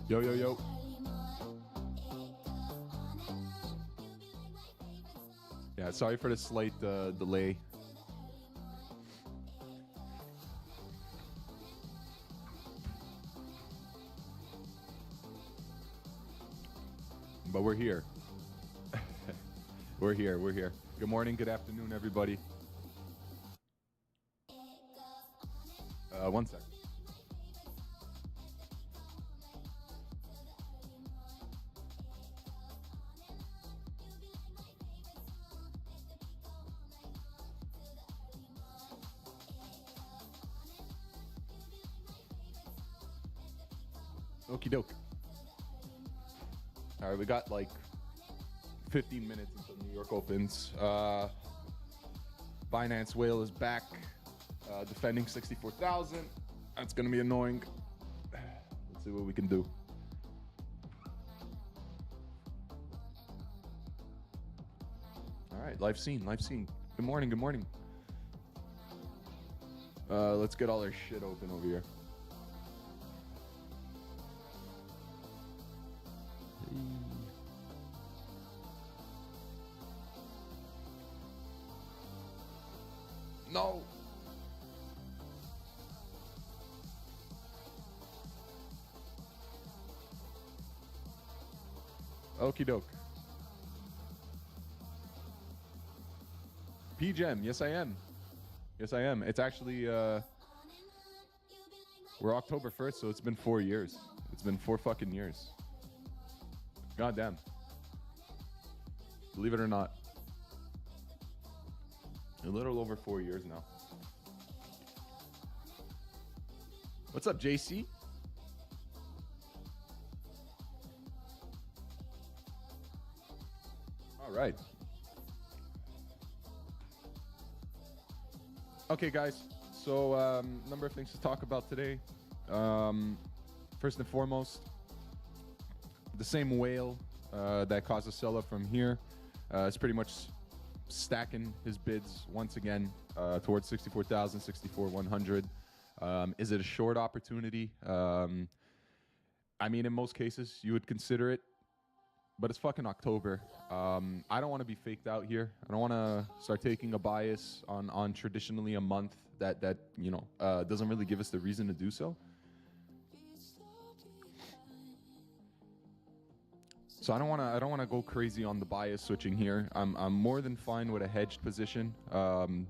Yo, yo, yo. Yeah, sorry for the slight delay. But we're here. We're here. We're here. Good morning, good afternoon, everybody. One second. Okie doke. All right, we got like 15 minutes until New York opens. Binance Whale is back, defending 64,000. That's gonna be annoying. Let's see what we can do. All right, live scene, live scene. Good morning, good morning. Let's get all our shit open over here. No. Okie doke. PGEM, yes I am. Yes I am. It's actually, we're October 1st, so it's been 4 years. It's been 4 fucking years. God damn. Believe it or not. A little over 4 years now. What's up, JC? All right. Okay, guys. So, number of things to talk about today. First and foremost, the same whale that caused a sell-off from here is pretty much stacking his bids once again towards 64,000, 64,100. Is it a short opportunity? I mean, in most cases, you would consider it, but it's fucking October. I don't want to be faked out here. I don't want to start taking a bias on traditionally a month that you know doesn't really give us the reason to do so. So I don't want to go crazy on the bias switching here. I'm more than fine with a hedged position. And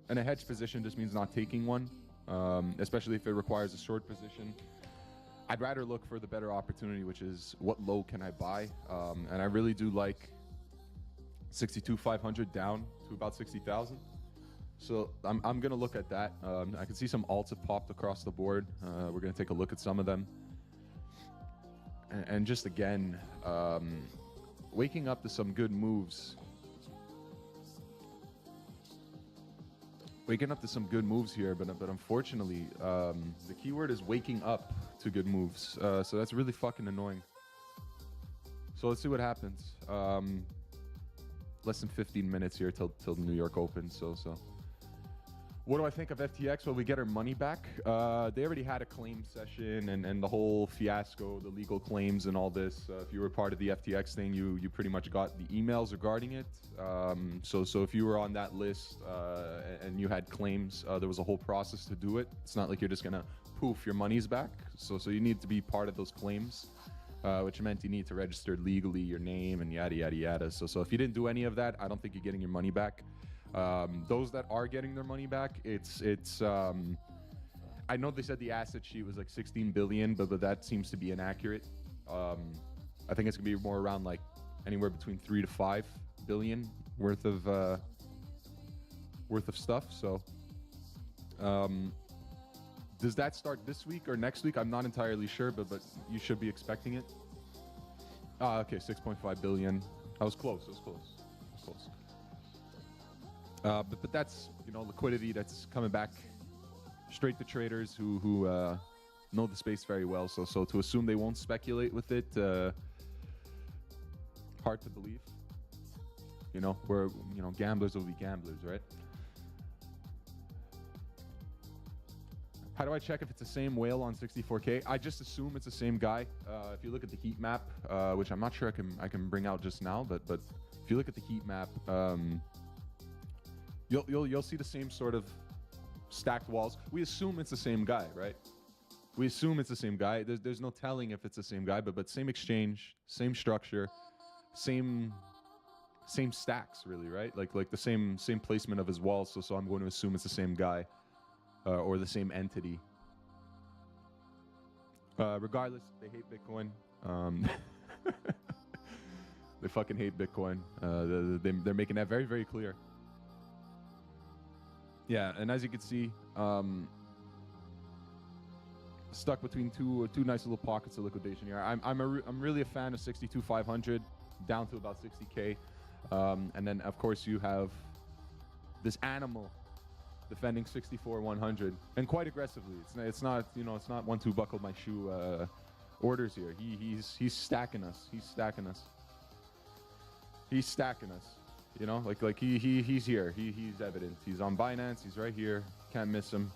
a hedged position just means not taking one, especially if it requires a short position. I'd rather look for the better opportunity, which is what low can I buy? And I really do like 62,500 down to about 60,000. So I'm gonna look at that. I can see some alts have popped across the board. We're gonna take a look at some of them. And just again, waking up to some good moves. Waking up to some good moves here, but unfortunately, the keyword is waking up to good moves. So that's really fucking annoying. So let's see what happens. Less than 15 minutes here till New York opens. So. What do I think of FTX? Well, we get our money back. They already had a claim session and the whole fiasco, the legal claims and all this. If you were part of the FTX thing, you pretty much got the emails regarding it. So if you were on that list and you had claims, there was a whole process to do it. It's not like you're just gonna poof, your money's back. So you need to be part of those claims, which meant you need to register legally your name and yada yada yada. So if you didn't do any of that, I don't think you're getting your money back. Those that are getting their money back, it's I know they said the asset sheet was like 16 billion, but that seems to be inaccurate. I think it's gonna be more around like anywhere between 3 to 5 billion worth of stuff. So does that start this week or next week? I'm not entirely sure, but you should be expecting it. Okay, 6.5 billion. I was close. But that's, you know, liquidity that's coming back straight to traders who know the space very well. So to assume they won't speculate with it, hard to believe. You know, gamblers will be gamblers, right? How do I check if it's the same whale on 64K? I just assume it's the same guy. If you look at the heat map, which I'm not sure I can bring out just now, but if you look at the heat map, you'll see the same sort of stacked walls. We assume it's the same guy, right? We assume it's the same guy. There's no telling if it's the same guy, but same exchange, same structure, same stacks, really, right? Like the same placement of his walls. So I'm going to assume it's the same guy. Or the same entity. Regardless, they hate Bitcoin. They fucking hate Bitcoin. They're making that very, very clear. Yeah, and as you can see, stuck between two nice little pockets of liquidation here. I'm really a fan of 62,500 down to about 60K, and then of course you have this animal defending 64,100 and quite aggressively. It's not, you know, it's not 1-2 buckle my shoe orders here. He's stacking us. He's stacking us. He's stacking us. You know, like he's here. He's evident. He's on Binance. He's right here. Can't miss him.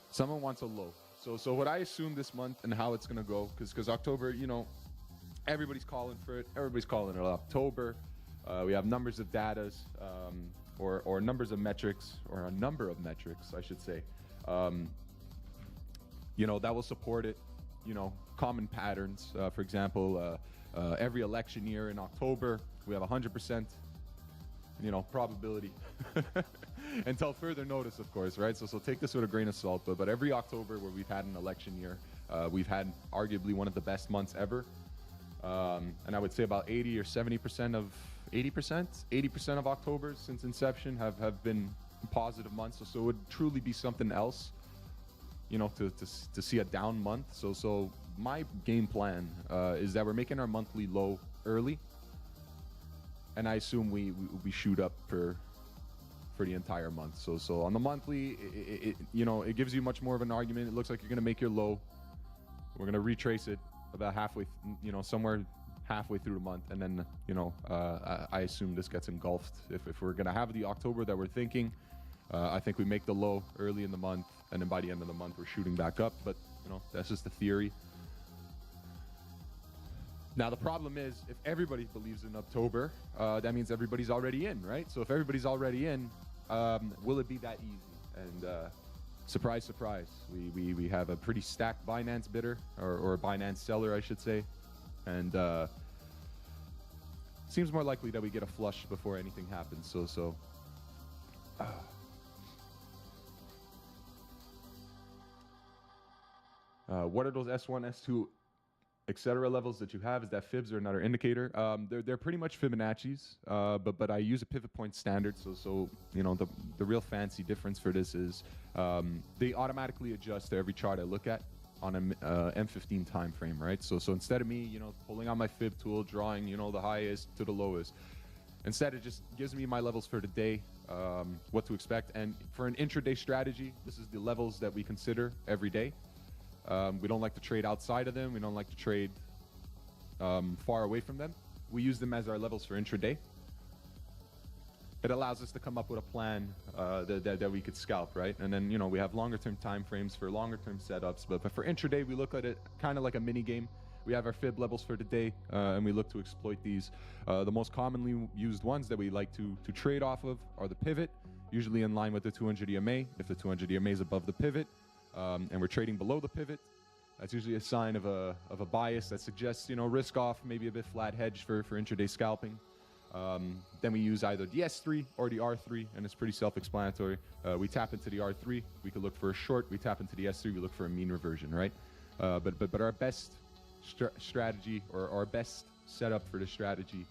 Someone wants a low. So what I assume this month and how it's gonna go, because October, you know, everybody's calling for it. Everybody's calling it October. We have numbers of datas. Or numbers of metrics, or a number of metrics, I should say, you know, that will support it. You know, common patterns. For example, every election year in October, we have 100%, you know, probability until further notice, of course, right? So take this with a grain of salt. But every October where we've had an election year, we've had arguably one of the best months ever. And I would say about 80 or 70% of 80% of Octobers since inception have been positive months. So it would truly be something else, you know, to see a down month. So my game plan is that we're making our monthly low early, and I assume we shoot up for the entire month. So on the monthly, it you know, it gives you much more of an argument. It looks like you're gonna make your low. We're gonna retrace it about halfway, you know, somewhere halfway through the month, and then, you know, I assume this gets engulfed. If we're gonna have the October that we're thinking, I think we make the low early in the month, and then by the end of the month we're shooting back up. But, you know, that's just a theory. Now the problem is, if everybody believes in October, that means everybody's already in, right? So if everybody's already in, will it be that easy? And surprise, surprise, we have a pretty stacked Binance bidder, or Binance seller, I should say. And seems more likely that we get a flush before anything happens. What are those S1, S2, etc. levels that you have? Is that fibs or another indicator? They're pretty much Fibonacci's, but I use a pivot point standard. So you know, the real fancy difference for this is they automatically adjust to every chart I look at on a M15 time frame, right? So instead of me, you know, pulling out my fib tool, drawing, you know, the highest to the lowest, instead it just gives me my levels for the day, what to expect. And for an intraday strategy, this is the levels that we consider every day. We don't like to trade outside of them. We don't like to trade far away from them. We use them as our levels for intraday. It allows us to come up with a plan that we could scalp, right? And then, you know, we have longer term time frames for longer term setups. But for intraday, we look at it kind of like a mini game. We have our fib levels for the day, and we look to exploit these. The most commonly used ones that we like to trade off of are the pivot, usually in line with the 200 EMA. If the 200 EMA is above the pivot, and we're trading below the pivot, that's usually a sign of a bias that suggests, you know, risk off, maybe a bit flat hedge for intraday scalping. Then we use either the S3 or the R3, and it's pretty self-explanatory. We tap into the R3, we could look for a short. We tap into the S3, we look for a mean reversion, right? But our best strategy, or our best setup for this strategy,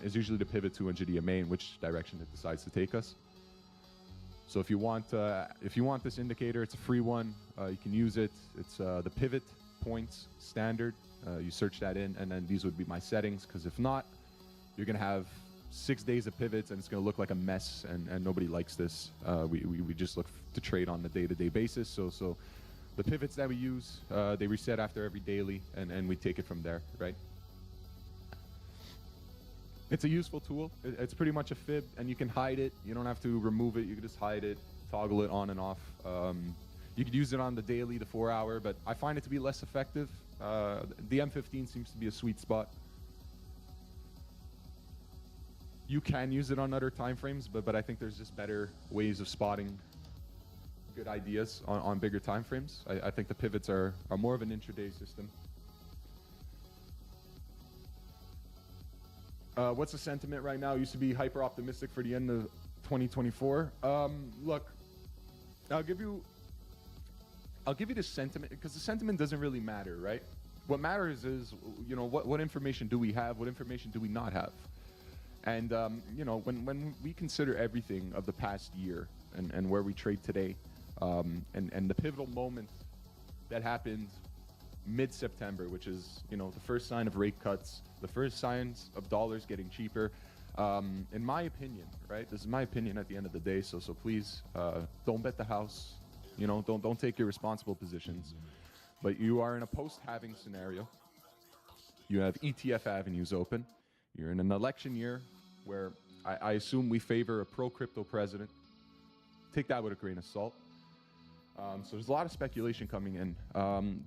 is usually to pivot 200 EMA in which direction it decides to take us. So if you want this indicator, it's a free one. You can use it. It's the pivot points standard. You search that in, and then these would be my settings. Because if not, you're gonna have 6 days of pivots, and it's going to look like a mess, and nobody likes this. We just look to trade on a day-to-day basis. So the pivots that we use, they reset after every daily, and we take it from there, right? It's a useful tool. It's pretty much a fib, and you can hide it. You don't have to remove it. You can just hide it, toggle it on and off. You could use it on the daily, the 4 hour, but I find it to be less effective. The M15 seems to be a sweet spot. You can use it on other time frames, but I think there's just better ways of spotting good ideas on bigger time frames. I think the pivots are more of an intraday system. What's the sentiment right now? Used to be hyper optimistic for the end of 2024. Look, I'll give you the sentiment, because the sentiment doesn't really matter, right? What matters is, you know, what information do we have? What information do we not have? And you know, when we consider everything of the past year and where we trade today, and the pivotal moment that happened mid-September, which is, you know, the first sign of rate cuts, the first signs of dollars getting cheaper. In my opinion, right? This is my opinion at the end of the day. So please, don't bet the house. You know, don't take irresponsible positions. But you are in a post-halving scenario. You have ETF avenues open. You're in an election year where I assume we favor a pro-crypto president. Take that with a grain of salt. So there's a lot of speculation coming in.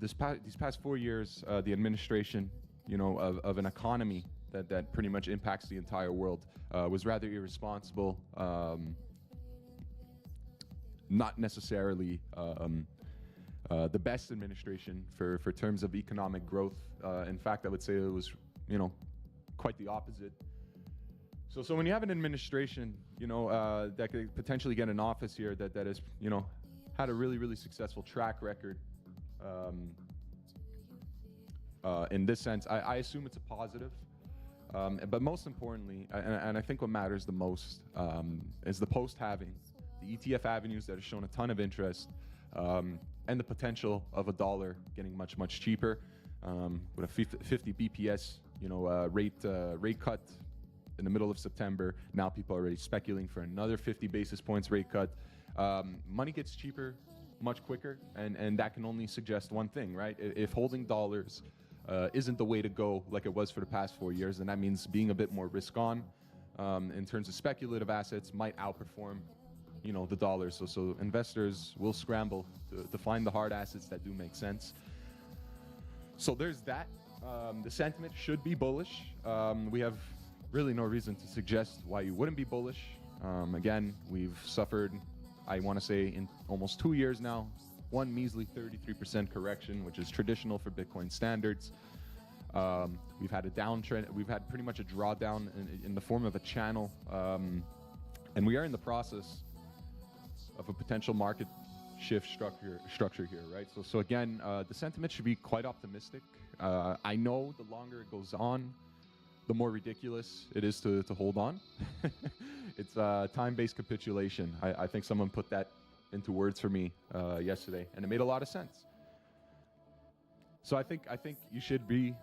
These past 4 years, the administration, you know, of an economy that pretty much impacts the entire world, was rather irresponsible. Not necessarily the best administration for terms of economic growth. In fact, I would say it was, you know, quite the opposite. So when you have an administration, you know, that could potentially get in office here that is, you know, had a really successful track record. In this sense, I assume it's a positive. But most importantly, and I think what matters the most, is the post-halving, the ETF avenues that have shown a ton of interest, and the potential of a dollar getting much cheaper, with a 50 BPS, you know, rate cut in the middle of September. Now people are already speculating for another 50 basis points rate cut. Money gets cheaper much quicker, and that can only suggest one thing, right? If holding dollars isn't the way to go like it was for the past 4 years, then that means being a bit more risk on in terms of speculative assets might outperform, you know, the dollars. So investors will scramble to find the hard assets that do make sense. So there's that. The sentiment should be bullish. We have really no reason to suggest why you wouldn't be bullish. Again, we've suffered, I want to say, in almost 2 years now, one measly 33% correction, which is traditional for Bitcoin standards. We've had a downtrend. We've had pretty much a drawdown in the form of a channel. And we are in the process of a potential market shift structure here, right? So again, the sentiment should be quite optimistic. I know the longer it goes on, the more ridiculous it is to hold on. It's time-based capitulation. I think someone put that into words for me yesterday, and it made a lot of sense. So I think you should be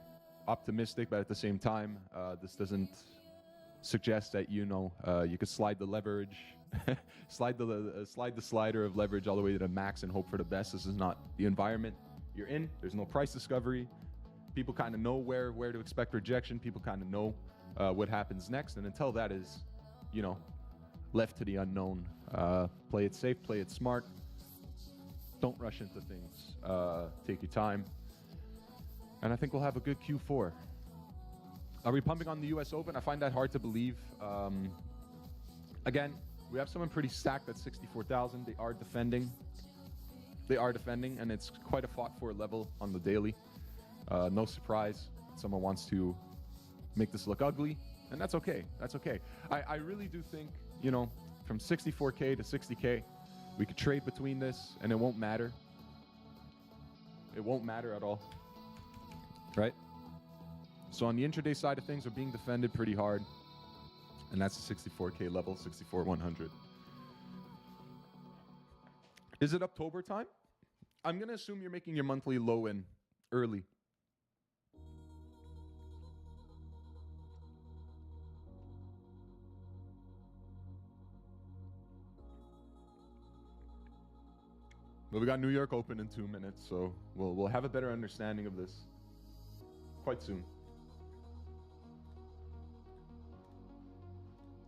optimistic, but at the same time, this doesn't suggest that, you know, you could slide the leverage, slide the slider of leverage all the way to the max and hope for the best. This is not the environment you're in. There's no price discovery. People kind of know where to expect rejection. People kind of know what happens next, and until that is, you know, left to the unknown. Play it safe, play it smart. Don't rush into things. Take your time. And I think we'll have a good Q4. Are we pumping on the US Open? I find that hard to believe. Again, we have someone pretty stacked at 64,000. They are defending, and it's quite a fought-for level on the daily. No surprise. Someone wants to make this look ugly, and that's okay. That's okay. I really do think, you know, from 64K to 60K, we could trade between this, and it won't matter. It won't matter at all, right? So on the intraday side of things, we're being defended pretty hard, and that's the 64K level, 64,100. Is it October time? I'm going to assume you're making your monthly low in early. But we got New York Open in 2 minutes, so we'll have a better understanding of this quite soon.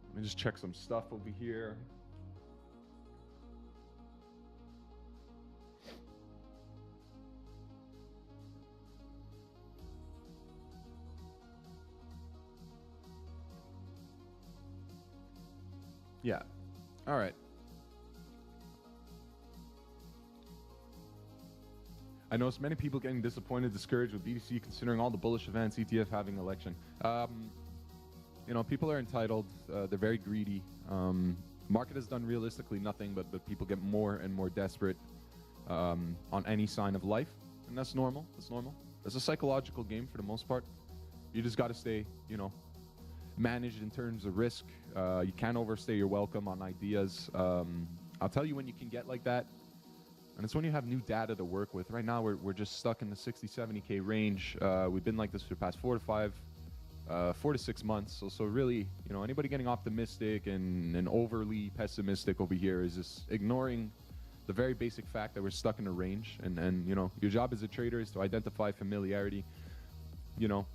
Let me just check some stuff over here. Yeah. All right. I noticed many people getting disappointed, discouraged with BTC considering all the bullish events, ETF having election. You know, people are entitled. They're very greedy. Market has done realistically nothing, but people get more and more desperate on any sign of life, and that's normal. That's normal. It's a psychological game for the most part. You just got to stay, you know, managed in terms of risk. You can't overstay your welcome on ideas. I'll tell you when you can get like that, and it's when you have new data to work with. Right now, we're just stuck in the 60, 70K range. We've been like this for the past 4 to 6 months. So really, you know, anybody getting optimistic and overly pessimistic over here is just ignoring the very basic fact that we're stuck in a range. And you know, your job as a trader is to identify familiarity. You know,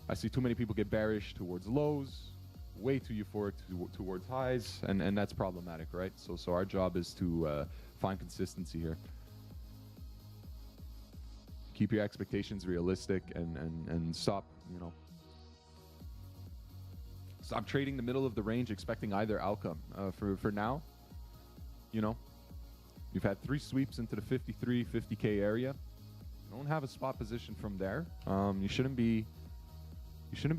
I see too many people get bearish towards lows, way too euphoric towards highs, and that's problematic, right? So our job is to find consistency here. Keep your expectations realistic and stop, you know, stop trading the middle of the range expecting either outcome. For now, you know, you've had 3 sweeps into the 53, 50K area. You don't have a spot position from there. You shouldn't be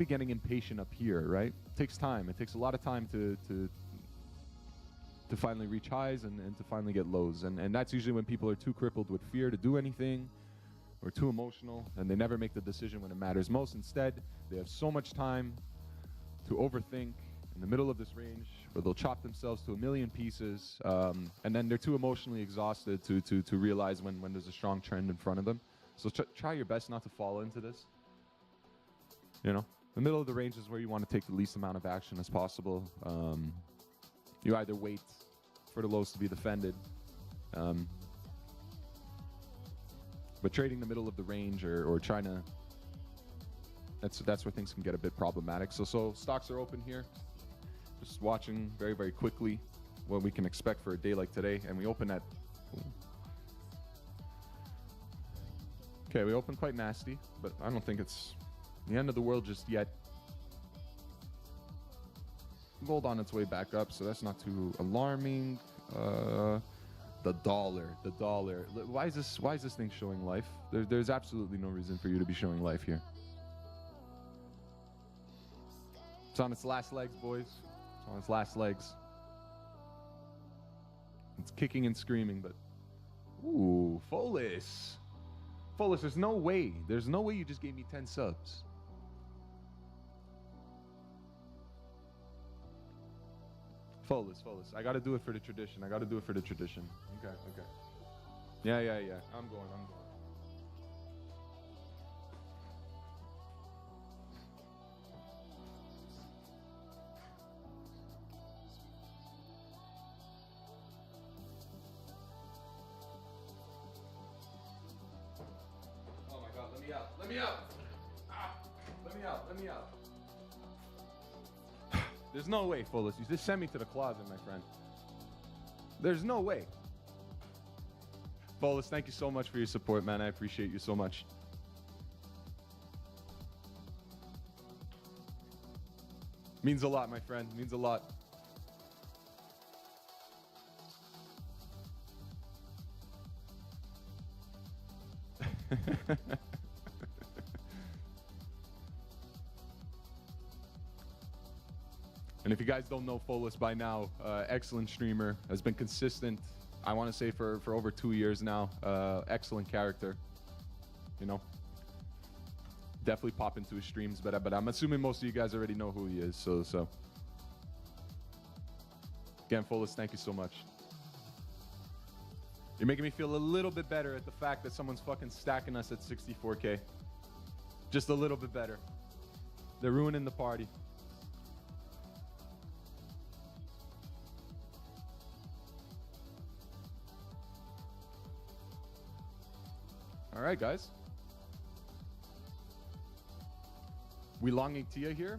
getting impatient up here, right? It takes time. It takes a lot of time to finally reach highs and to finally get lows. And that's usually when people are too crippled with fear to do anything, or too emotional, and they never make the decision when it matters most. Instead, they have so much time to overthink in the middle of this range, where they'll chop themselves to a million pieces, and then they're too emotionally exhausted to realize when there's a strong trend in front of them. So try your best not to fall into this. You know, the middle of the range is where you want to take the least amount of action as possible. You either wait for the lows to be defended, but trading the middle of the range or trying to, that's where things can get a bit problematic. So stocks are open here. Just watching very, very quickly what we can expect for a day like today. And we open at, okay, we open quite nasty, but I don't think it's the end of the world just yet. Gold on its way back up, so that's not too alarming. The dollar. Why is this thing showing life? There's absolutely no reason for you to be showing life here. It's on its last legs, boys. It's on its last legs. It's kicking and screaming, but ooh, Folis, there's no way you just gave me 10 subs. Folis, I gotta do it for the tradition. Okay. Yeah. I'm going. Oh my God, let me out. Let me out. There's no way, Folis. You just sent me to the closet, my friend. There's no way. Folis, thank you so much for your support, man. I appreciate you so much. Means a lot, my friend. Means a lot. And if you guys don't know Folis by now, excellent streamer, has been consistent, I want to say for over 2 years now. Excellent character, you know. Definitely pop into his streams, but I'm assuming most of you guys already know who he is. So again, Folis, thank you so much. You're making me feel a little bit better at the fact that someone's fucking stacking us at 64K. Just a little bit better. They're ruining the party. All right, guys. We longing Tia here.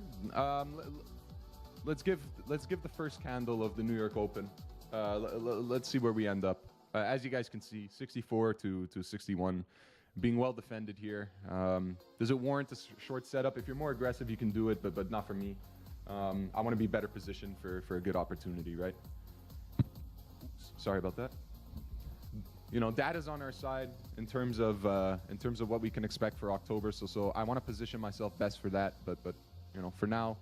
Let's give the first candle of the New York Open. Let's see where we end up. As you guys can see, 64 to 61, being well defended here. Does it warrant a short setup? If you're more aggressive, you can do it, but not for me. I want to be better positioned for a good opportunity, right? Oops, sorry about that. You know, data's on our side in terms of what we can expect for October. So I want to position myself best for that. But you know, for now,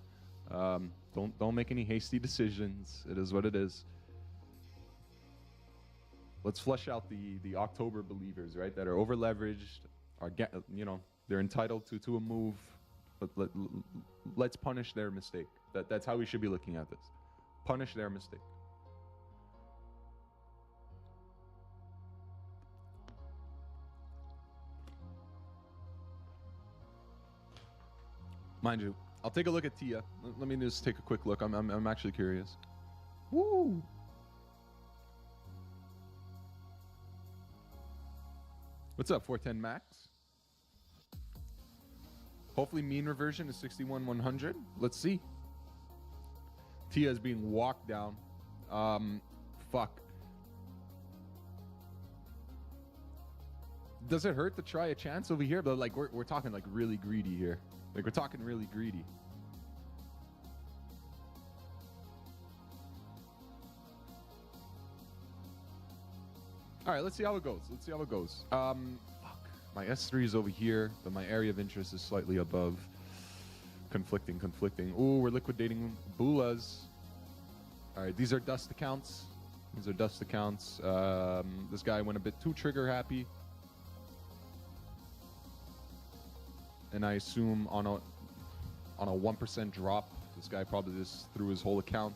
don't make any hasty decisions. It is what it is. Let's flush out the October believers, right? That are over leveraged, you know, they're entitled to a move. Let's punish their mistake. That's how we should be looking at this. Punish their mistake. Mind you, I'll take a look at Tia. Let me just take a quick look. I'm actually curious. Woo! What's up, 410 Max? Hopefully mean reversion is 61-100. Let's see. Tia is being walked down. Fuck. Does it hurt to try a chance over here? But like we're talking like really greedy here. Like we're talking really greedy. All right, let's see how it goes. Let's see how it goes. Fuck. My S3 is over here, but my area of interest is slightly above. Conflicting. Ooh, we're liquidating Bulas. All right, these are dust accounts. This guy went a bit too trigger happy. And I assume on a 1% drop, this guy probably just threw his whole account.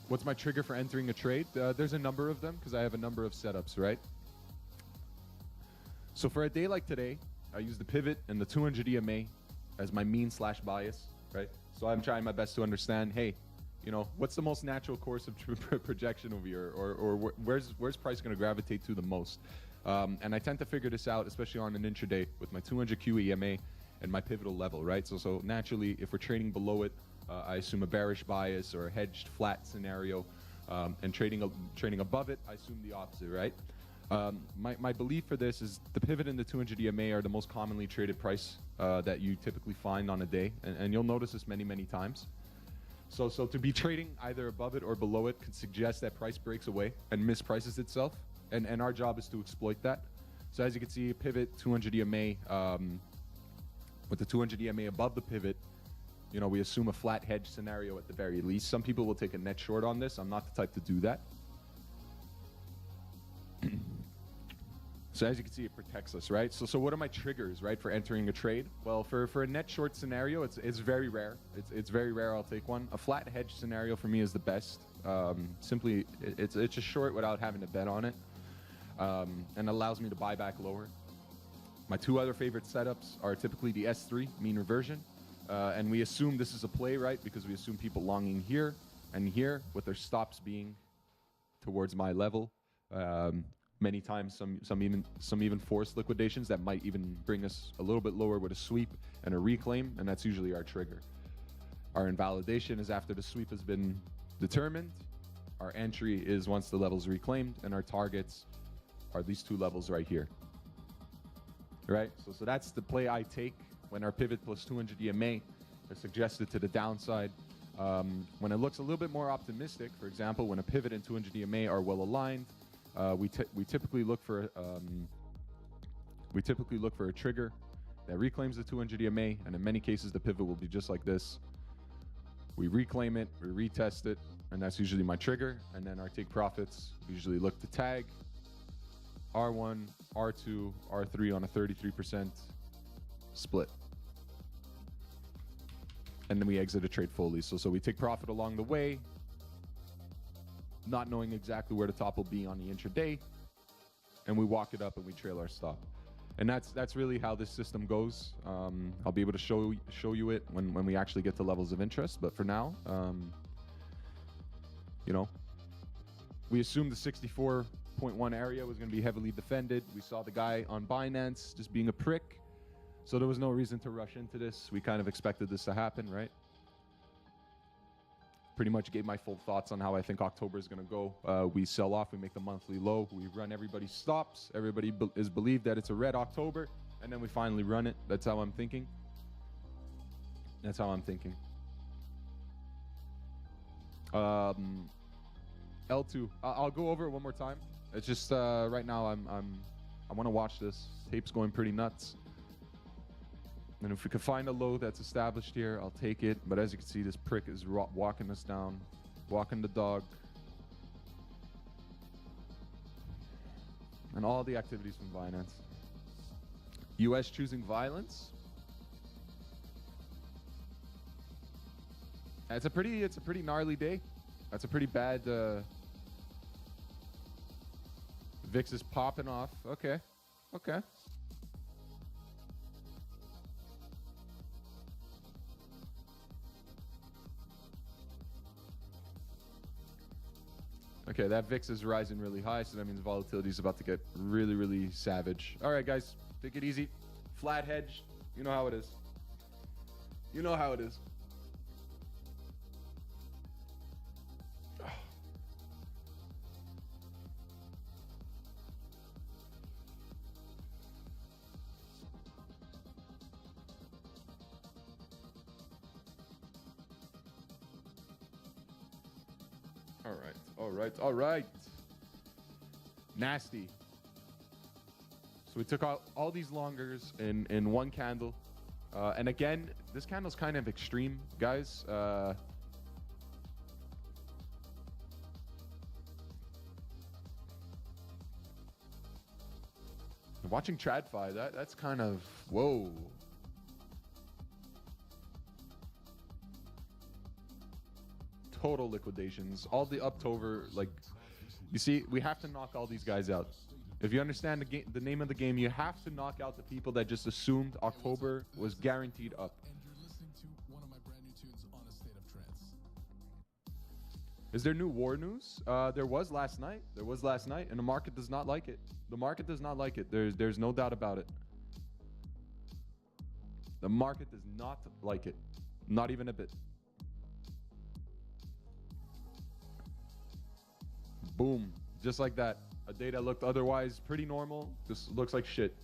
What's my trigger for entering a trade? There's a number of them because I have a number of setups, right? So for a day like today, I use the pivot and the 200 EMA as my mean/bias, right? So I'm trying my best to understand, hey, you know, what's the most natural course of projection over here, or where's price going to gravitate to the most? And I tend to figure this out, especially on an intraday with my 200 Q EMA and my pivotal level, right? So naturally, if we're trading below it, I assume a bearish bias or a hedged flat scenario, and trading above it, I assume the opposite, right? My belief for this is the pivot and the 200 EMA are the most commonly traded price that you typically find on a day, and you'll notice this many times. So to be trading either above it or below it could suggest that price breaks away and misprices itself, and our job is to exploit that. So as you can see, pivot 200 EMA, with the 200 EMA above the pivot, you know, we assume a flat hedge scenario at the very least. Some people will take a net short on this. I'm not the type to do that. So as you can see, it protects us, right? So what are my triggers, right, for entering a trade? Well, for a net short scenario, it's very rare. It's very rare I'll take one. A flat hedge scenario for me is the best. Simply, it's a short without having to bet on it, and allows me to buy back lower. My two other favorite setups are typically the S3, mean reversion, and we assume this is a play, right? Because we assume people longing here and here, with their stops being towards my level. Many times, some even forced liquidations that might even bring us a little bit lower with a sweep and a reclaim, and that's usually our trigger. Our invalidation is after the sweep has been determined. Our entry is once the level's reclaimed, and our targets are these two levels right here. Right? So that's the play I take when our pivot plus 200 EMA is suggested to the downside. When it looks a little bit more optimistic, for example, when a pivot and 200 EMA are well aligned, we typically look for a trigger that reclaims the 200 EMA, and in many cases the pivot will be just like this. We reclaim it, we retest it, and that's usually my trigger. And then our take profits usually look to tag R1, R2, R3 on a 33% split, and then we exit a trade fully. So we take profit along the way, not knowing exactly where the top will be on the intraday, and we walk it up and we trail our stop. And that's really how this system goes. I'll be able to show you it when we actually get to levels of interest. But for now, you know, We assumed the 64.1 area was going to be heavily defended. We saw the guy on Binance just being a prick. So there was no reason to rush into this. We kind of expected this to happen, right? Pretty much gave my full thoughts on how I think October is going to go. We sell off, we make the monthly low, we run everybody's stops. Everybody is believed that it's a red October, and then we finally run it. That's how I'm thinking. That's how I'm thinking. L2. I'll go over it one more time. It's just right now I want to watch this. Tape's going pretty nuts. And if we can find a low that's established here, I'll take it. But as you can see, this prick is walking us down, walking the dog. And all the activities from Binance. US choosing violence. It's a pretty gnarly day. That's a pretty bad VIX is popping off. Okay. Okay. Okay, that VIX is rising really high, so that means volatility is about to get really, really savage. All right, guys, take it easy. Flat hedge. You know how it is. You know how it is. All right. Nasty. So we took out all these longers in one candle. And again, this candle's kind of extreme, guys. Watching TradFi, that's kind of, whoa. Total liquidations. All the October, like, you see, we have to knock all these guys out. If you understand the name of the game, you have to knock out the people that just assumed October was guaranteed up. Is there new war news? There was last night. And the market does not like it. The market does not like it. There's no doubt about it. The market does not like it. Not even a bit. Boom. Just like that. A day that looked otherwise pretty normal just looks like shit.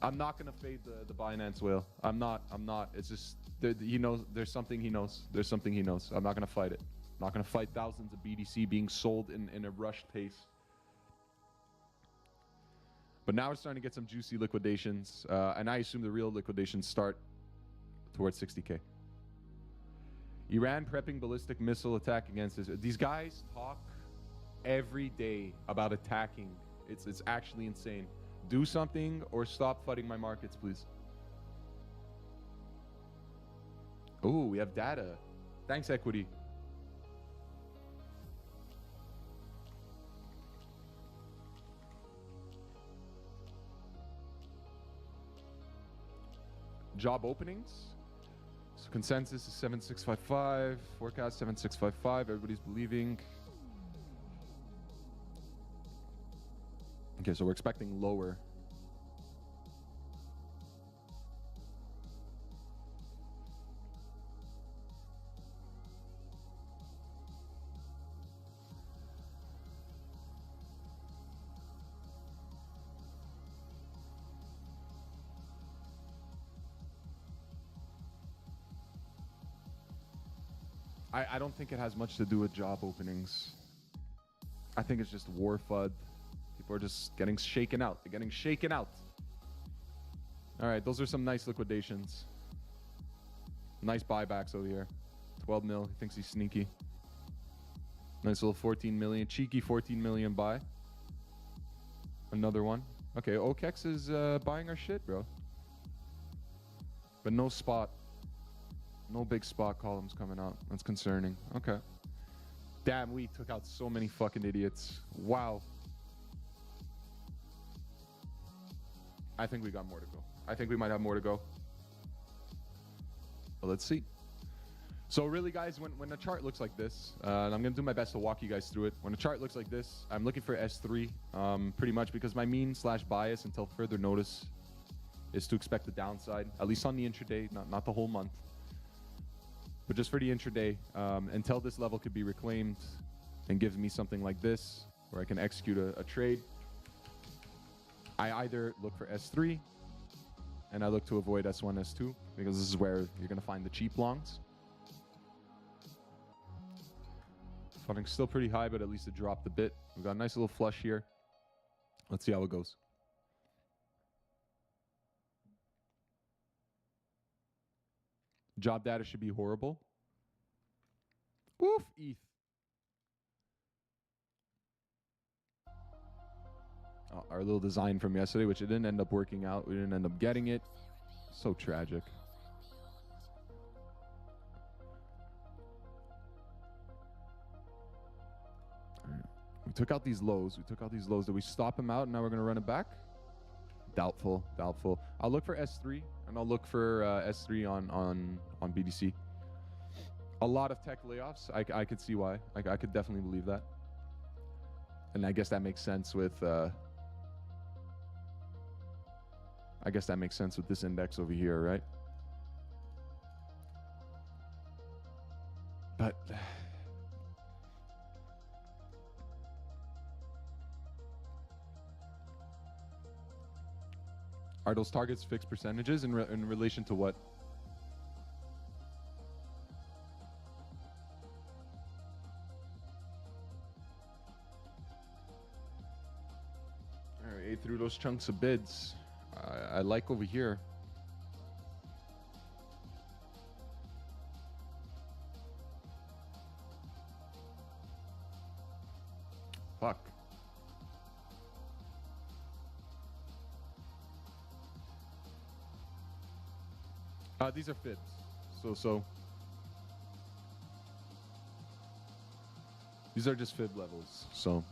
I'm not going to fade the Binance whale. I'm not. It's just, he knows, there's something he knows. There's something he knows. I'm not going to fight it. I'm not going to fight thousands of BTC being sold in a rushed pace. But now we're starting to get some juicy liquidations. And I assume the real liquidations start towards 60K. Iran prepping ballistic missile attack against Israel. These guys talk every day about attacking. It's actually insane. Do something or stop fighting my markets, please. Oh, we have data. Thanks, equity. Job openings. So consensus is 7655. Forecast 7655. Everybody's believing. Okay, so we're expecting lower. I don't think it has much to do with job openings. I think it's just war FUD. People are just getting shaken out. They're getting shaken out. All right, those are some nice liquidations. Nice buybacks over here. 12 mil. He thinks he's sneaky. Nice little 14 million. Cheeky 14 million buy. Another one. Okay, OKEX is buying our shit, bro. But no spot. No big spot columns coming out. That's concerning. Okay. Damn, we took out so many fucking idiots. Wow. I think we got more to go. I think we might have more to go. But let's see. So really, guys, when a chart looks like this, and I'm going to do my best to walk you guys through it. When a chart looks like this, I'm looking for S3, pretty much because my mean / bias until further notice is to expect the downside, at least on the intraday, not the whole month. But just for the intraday, until this level could be reclaimed and gives me something like this, where I can execute a trade, I either look for S3, and I look to avoid S1, S2, because this is where you're going to find the cheap longs. Funding's still pretty high, but at least it dropped a bit. We've got a nice little flush here. Let's see how it goes. Job data should be horrible. Woof, ETH. Our little design from yesterday, which it didn't end up working out. We didn't end up getting it. So tragic. We took out these lows. Did we stop them out and now we're going to run it back? Doubtful. I'll look for S3 and I'll look for S3 on BTC. A lot of tech layoffs. I could see why. I could definitely believe that. And I guess that makes sense with this index over here, right? But are those targets fixed percentages in relation to what? All right, ate through those chunks of bids. I like over here. Fuck. These are fibs. So these are just fib levels. So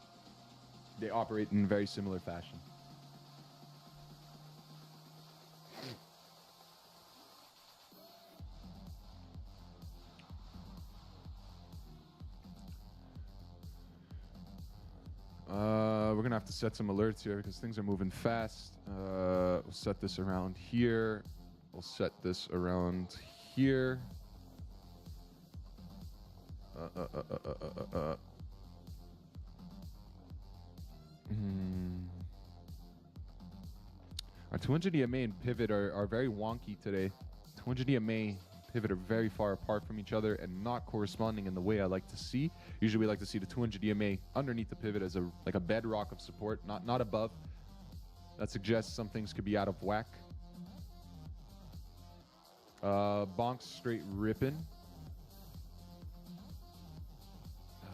they operate in very similar fashion. We're gonna have to set some alerts here because things are moving fast. We'll set this around here. We'll set this around here. Our 200 EMA and pivot are very wonky today. 200 EMA pivot are very far apart from each other and not corresponding in the way I like to see. Usually we like to see the 200 EMA underneath the pivot as like a bedrock of support, not above. That suggests some things could be out of whack. Bonk straight ripping.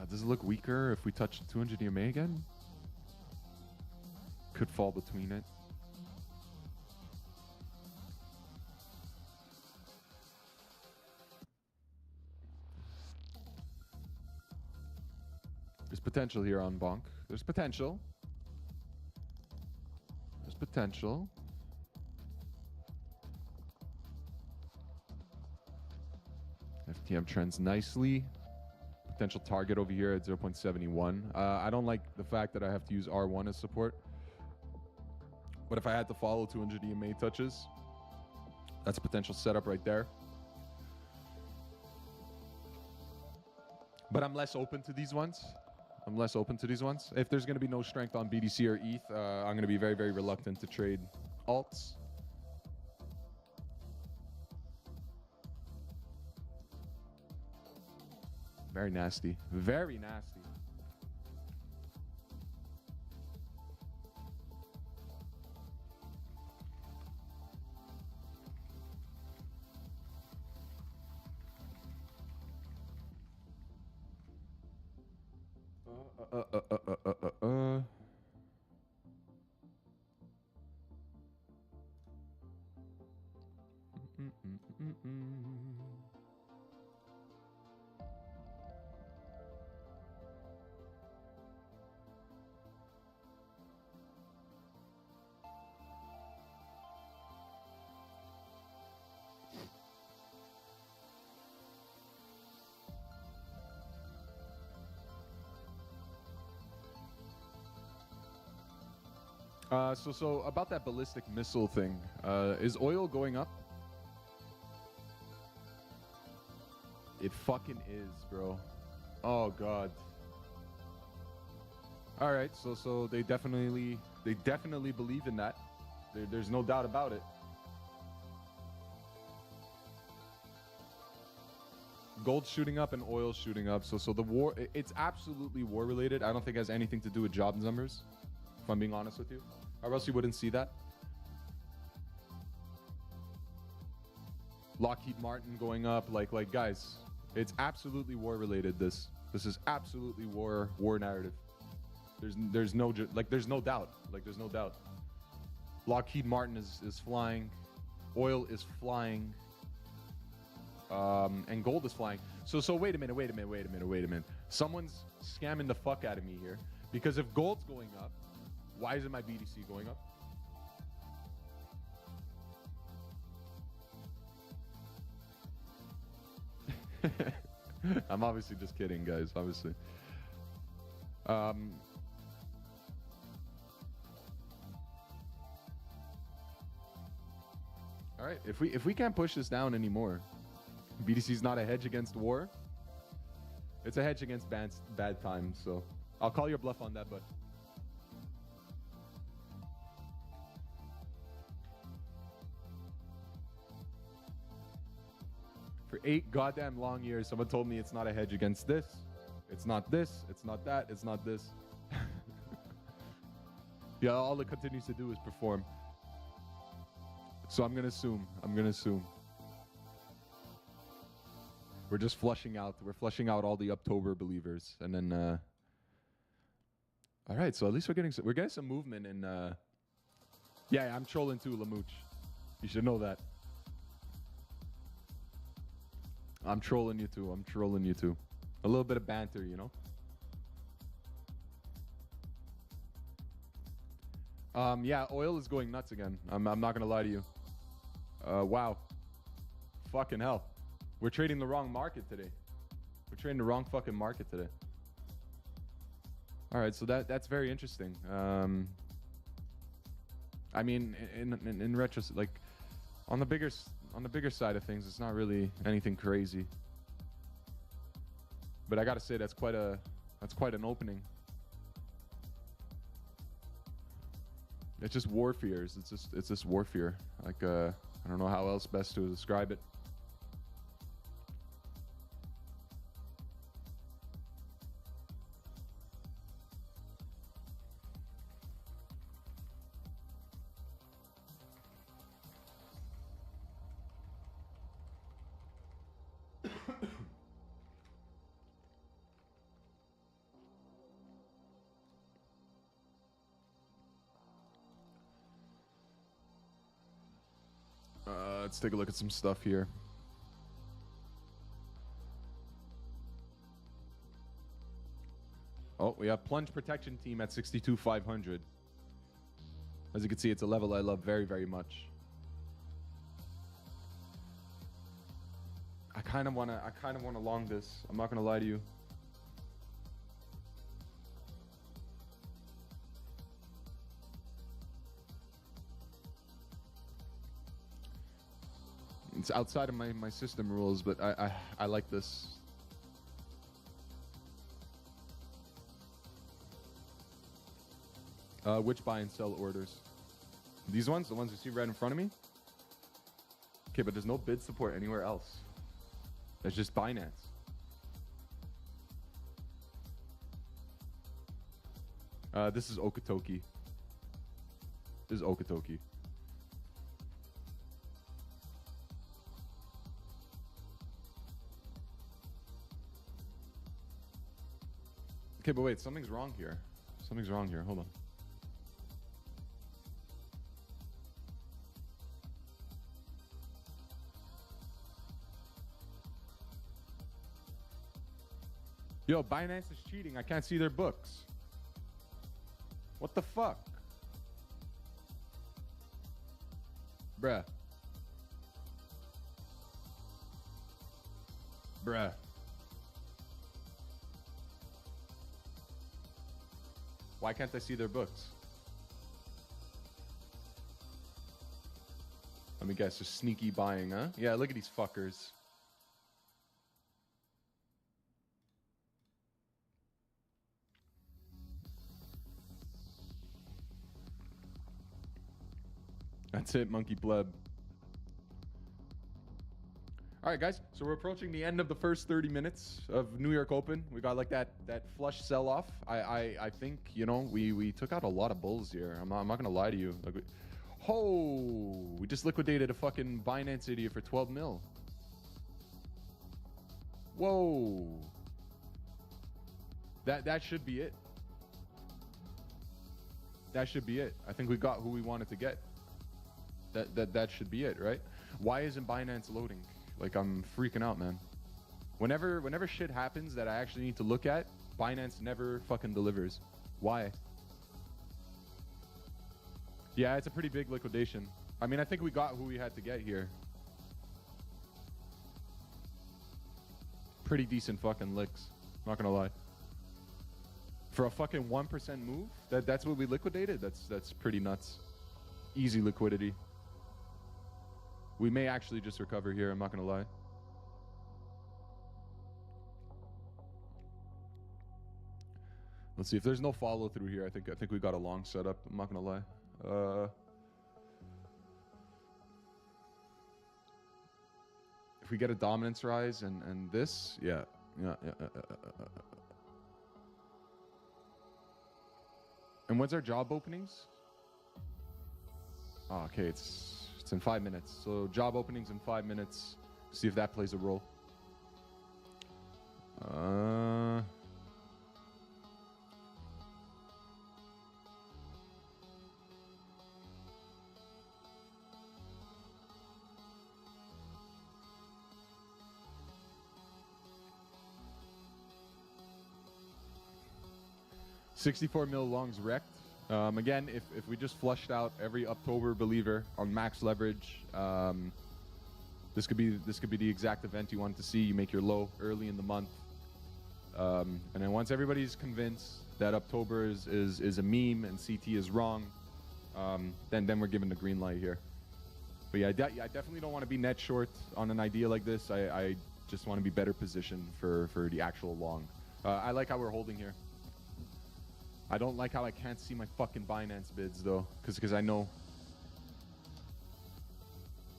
Does it look weaker if we touch 200 EMA again? Could fall between it. There's potential here on Bonk. There's potential. FTM trends nicely. Potential target over here at 0.71. I don't like the fact that I have to use R1 as support. But if I had to follow 200 EMA touches, that's a potential setup right there. But I'm less open to these ones. If there's going to be no strength on BTC or ETH, I'm going to be very, very reluctant to trade alts. Very nasty. Very nasty. So about that ballistic missile thing, is oil going up? It fucking is, bro. Oh god. All right, so they definitely believe in that. There's no doubt about it. Gold shooting up and oil shooting up. So the war, it's absolutely war related. I don't think it has anything to do with jobs numbers, if I'm being honest with you. Or else you wouldn't see that. Lockheed Martin going up, like guys, it's absolutely war related. This is absolutely war narrative. There's no doubt. Like there's no doubt. Lockheed Martin is flying, oil is flying, and gold is flying. So wait a minute. Someone's scamming the fuck out of me here, because if gold's going up, why isn't my BTC going up? I'm obviously just kidding, guys. Obviously. All right. If we can't push this down anymore, BTC is not a hedge against war. It's a hedge against bad times. So I'll call your bluff on that, but. For 8 goddamn long years, someone told me it's not a hedge against this. It's not this. It's not that. It's not this. Yeah, all it continues to do is perform. So I'm gonna assume. We're just flushing out. We're flushing out all the October believers, and then. All right, so at least we're getting some movement in. Yeah, I'm trolling too, Lamooch. You should know that. I'm trolling you too. A little bit of banter, you know. Yeah, oil is going nuts again. I'm not gonna lie to you. Wow. Fucking hell. We're trading the wrong market today. We're trading the wrong fucking market today. All right, so that's very interesting. I mean, in retrospect, like on the bigger side of things, it's not really anything crazy. But I gotta say, that's quite an opening. It's just war fears. It's just war fear. Like I don't know how else best to describe it. Let's take a look at some stuff here. Oh, we have plunge protection team at 62,500. As you can see, it's a level I love very, very much. I kind of wanna long this. I'm not gonna lie to you. It's outside of my system rules, but I like this. Which buy and sell orders? These ones? The ones you see right in front of me? Okay, but there's no bid support anywhere else. There's just Binance. This is Okotoki. This is Okotoki. Okay, but wait, something's wrong here. Something's wrong here. Hold on. Yo, Binance is cheating. I can't see their books. What the fuck? Bruh. Bruh. Why can't I see their books? Let me guess, just sneaky buying, huh? Yeah, look at these fuckers. That's it, Monkey Pleb. All right, guys. So we're approaching the end of the first 30 minutes of New York Open. We got like that flush sell-off. I think, you know, we took out a lot of bulls here. I'm not gonna lie to you. Like, we just liquidated a fucking Binance idiot for 12 mil. Whoa. That should be it. That should be it. I think we got who we wanted to get. That should be it, right? Why isn't Binance loading? Like, I'm freaking out, man. Whenever shit happens that I actually need to look at, Binance never fucking delivers. Why? Yeah, it's a pretty big liquidation. I mean, I think we got who we had to get here. Pretty decent fucking licks. Not gonna lie. For a fucking 1% move, that's what we liquidated. That's pretty nuts. Easy liquidity. We may actually just recover here, I'm not gonna lie. Let's see if there's no follow through here. I think we got a long setup, I'm not gonna lie. If we get a dominance rise and this, yeah. And when's our job openings? Oh, okay, it's in 5 minutes. So job openings in 5 minutes. See if that plays a role. $64 mil longs wrecked. Again, if we just flushed out every October believer on max leverage, this could be the exact event you wanted to see. You make your low early in the month, and then once everybody's convinced that October is a meme and CT is wrong, then we're given the green light here. But yeah, I definitely don't want to be net short on an idea like this. I just want to be better positioned for the actual long. I like how we're holding here. I don't like how I can't see my fucking Binance bids, though, because I know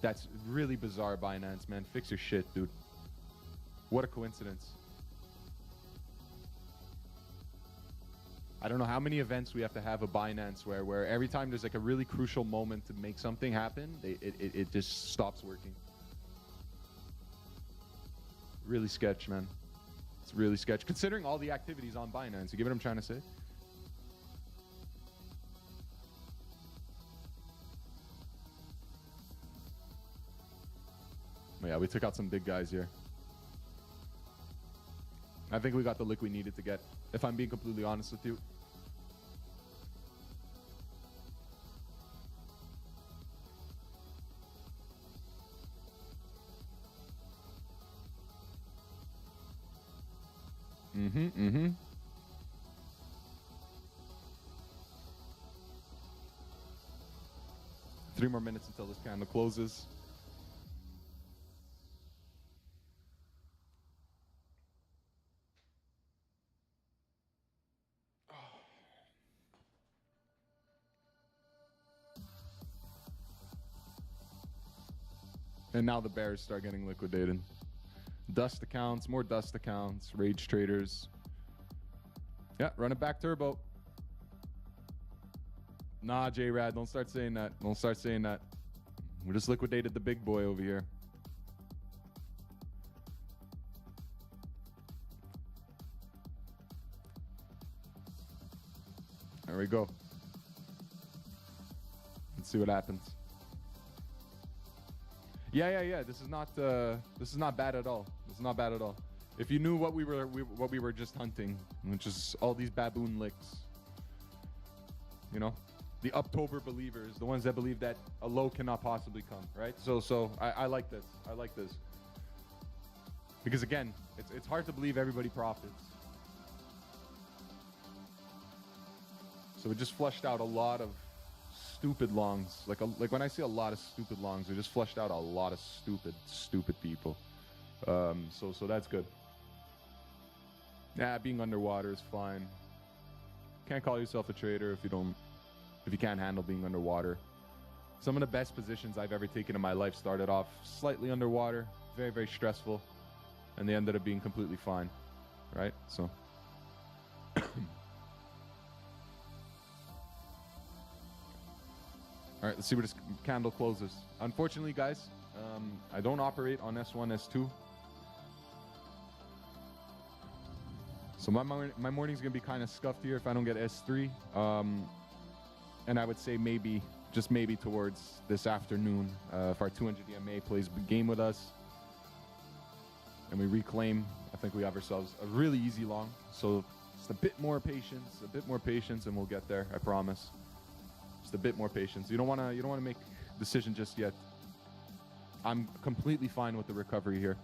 that's really bizarre, Binance, man. Fix your shit, dude. What a coincidence. I don't know how many events we have to have a Binance where every time there's like a really crucial moment to make something happen, it just stops working. Really sketch, man. It's really sketch. Considering all the activities on Binance, you get what I'm trying to say? Yeah, we took out some big guys here. I think we got the lick we needed to get, if I'm being completely honest with you. Mm-hmm. 3 more minutes until this candle closes. And now the bears start getting liquidated. Dust accounts, more dust accounts, rage traders. Yeah, run it back turbo. Nah, J-Rad, don't start saying that. Don't start saying that. We just liquidated the big boy over here. There we go. Let's see what happens. Yeah. This is not bad at all. This is not bad at all. If you knew what we were just hunting, which is all these baboon licks. You know, the October believers, the ones that believe that a low cannot possibly come, right? So I like this. I like this. Because again, it's hard to believe everybody profits. So we just flushed out a lot of stupid longs. Like when I see a lot of stupid longs, we just flushed out a lot of stupid people. So that's good. Yeah, being underwater is fine. Can't call yourself a trader if you can't handle being underwater. Some of the best positions I've ever taken in my life started off slightly underwater, very, very stressful, and they ended up being completely fine, right? So. All right, let's see where this candle closes. Unfortunately, guys, I don't operate on S1, S2. So my morning's going to be kind of scuffed here if I don't get S3. And I would say maybe, just maybe towards this afternoon, if our 200 EMA plays a game with us and we reclaim, I think we have ourselves a really easy long. So just a bit more patience, and we'll get there, I promise. Just a bit more patience. You don't want to make a decision just yet. I'm completely fine with the recovery here.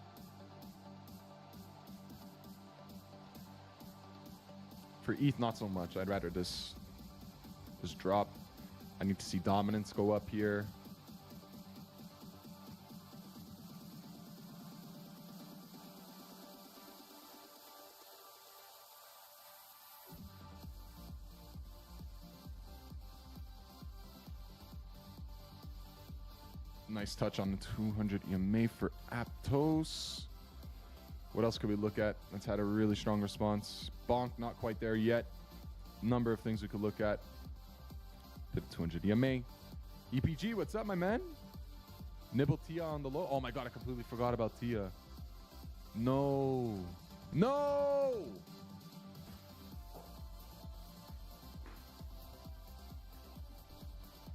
For ETH, not so much. I'd rather just drop. I need to see dominance go up here. Nice touch on the 200 EMA for Aptos. What else could we look at that's had a really strong response? Bonk, not quite there yet. Number of things we could look at. Hit 200 EMA. EPG, what's up, my man? Nibble Tia on the low. Oh my god, I completely forgot about Tia. No. No!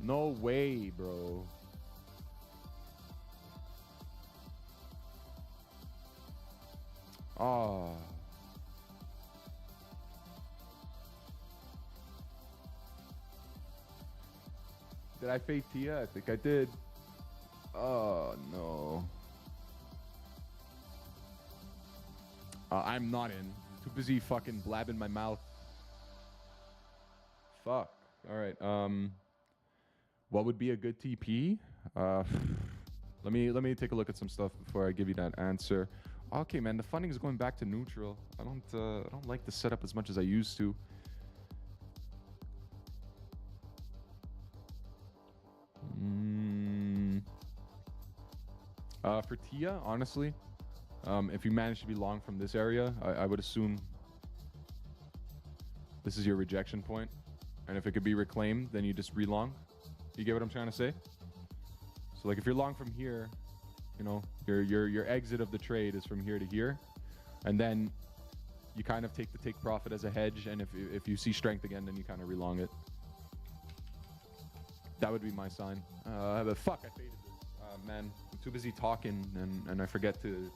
No way, bro. Oh. Did I fade Tia? I think I did. Oh, no. I'm not in. Too busy fucking blabbing my mouth. Fuck. All right. What would be a good TP? Let me take a look at some stuff before I give you that answer. Okay, man, the funding is going back to neutral. I don't like the setup as much as I used to. For Tia, honestly, if you manage to be long from this area, I would assume this is your rejection point. And if it could be reclaimed, then you just re-long. You get what I'm trying to say? So like if you're long from here, you know, your exit of the trade is from here to here, and then you kind of take profit as a hedge, and if you see strength again, then you kind of relong it. That would be my sign. But fuck, I faded this. Man, I'm too busy talking, and I forget to.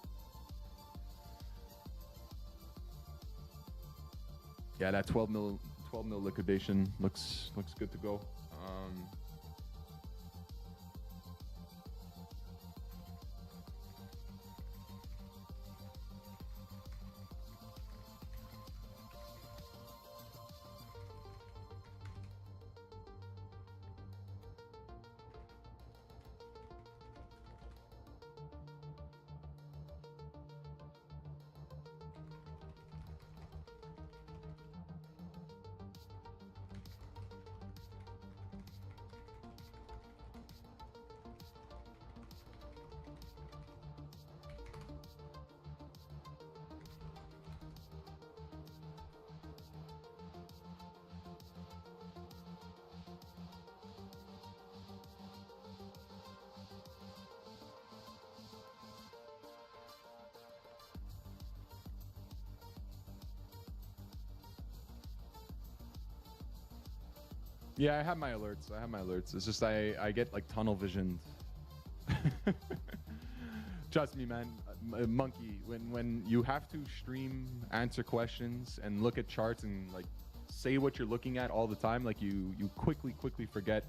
Yeah, that 12 mil liquidation looks good to go. Yeah, I have my alerts. It's just I get like tunnel vision. Trust me, man. Monkey, when you have to stream, answer questions, and look at charts and like say what you're looking at all the time, like you quickly forget.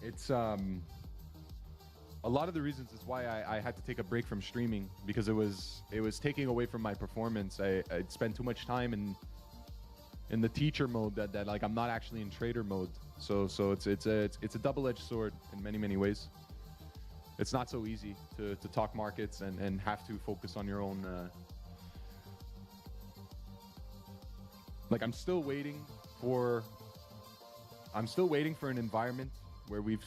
It's a lot of the reasons is why I had to take a break from streaming, because it was taking away from my performance. I'd spend too much time and in the teacher mode that like I'm not actually in trader mode. So it's a double-edged sword in many ways. It's not so easy to talk markets and have to focus on your own. Like I'm still waiting for an environment where we've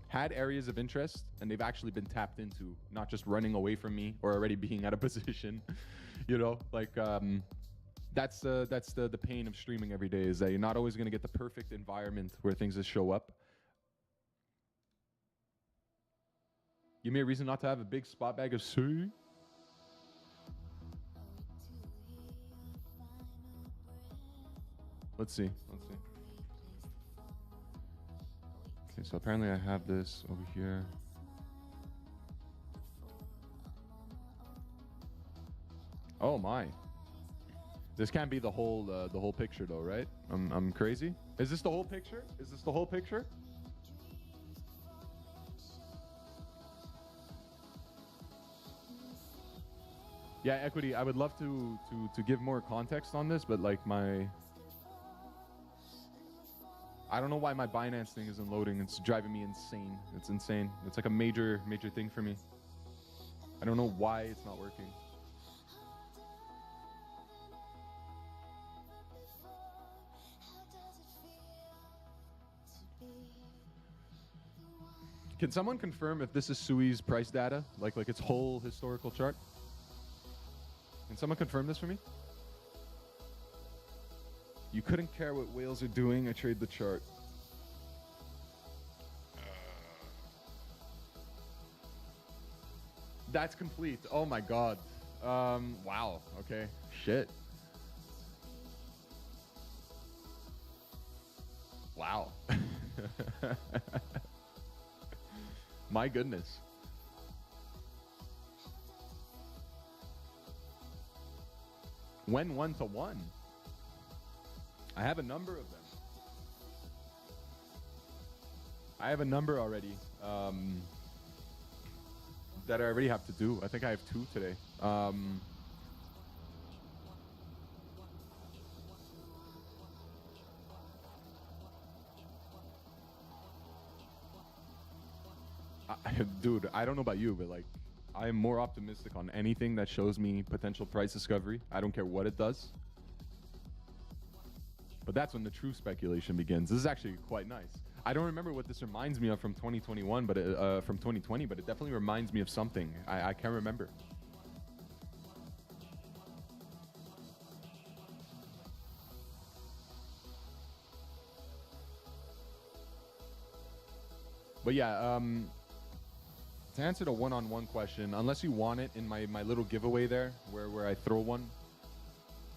had areas of interest and they've actually been tapped into, not just running away from me or already being out of position. You know, like that's the pain of streaming every day, is that you're not always going to get the perfect environment where things just show up. Give me a reason not to have a big spot bag of Sui. Let's see. Okay, so apparently I have this over here. Oh my. This can't be the whole picture though, right? I'm crazy. Is this the whole picture? Is this the whole picture? Yeah, Equity, I would love to give more context on this, but like I don't know why my Binance thing isn't loading. It's driving me insane. It's insane. It's like a major thing for me. I don't know why it's not working. Can someone confirm if this is Sui's price data? Like its whole historical chart? Can someone confirm this for me? You couldn't care what whales are doing. I trade the chart. That's complete. Oh my god. Wow. Okay. Shit. Wow. My goodness. When 1-to-1? I have a number of them. I have a number already that I already have to do. I think I have 2 today. Dude, I don't know about you, but like, I am more optimistic on anything that shows me potential price discovery. I don't care what it does. But that's when the true speculation begins. This is actually quite nice. I don't remember what this reminds me of from 2021, but from 2020, but it definitely reminds me of something. I can't remember. But yeah, to answer the one-on-one question, unless you want it in my little giveaway there, where I throw one,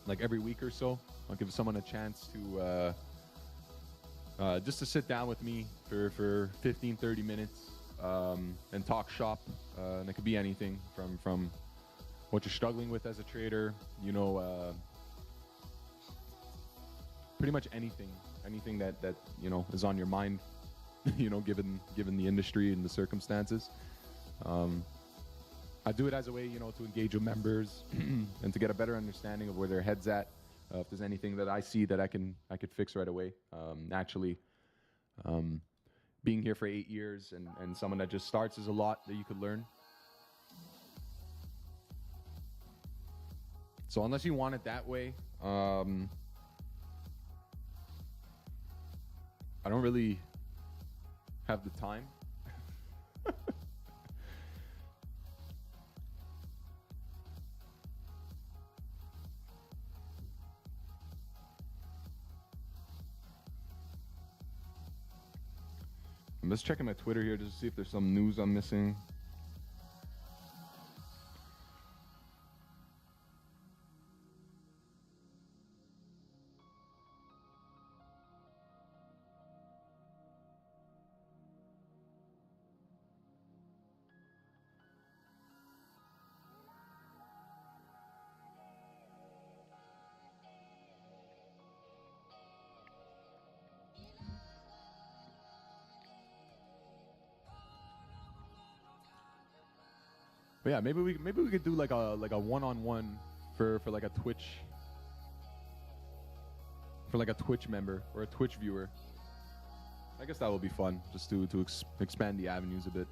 like every week or so, I'll give someone a chance to just to sit down with me for 15-30 minutes and talk shop. And it could be anything from what you're struggling with as a trader, you know, pretty much anything that you know is on your mind, you know, given the industry and the circumstances. I do it as a way, you know, to engage with members and to get a better understanding of where their head's at. If there's anything that I see that I could fix right away. Naturally, being here for 8 years and someone that just starts is a lot that you could learn. So unless you want it that way, I don't really have the time. I'm just checking my Twitter here just to see if there's some news I'm missing. But yeah, maybe we could do like a one-on-one for like a Twitch for like a Twitch member or a Twitch viewer. I guess that will be fun, just to expand the avenues a bit.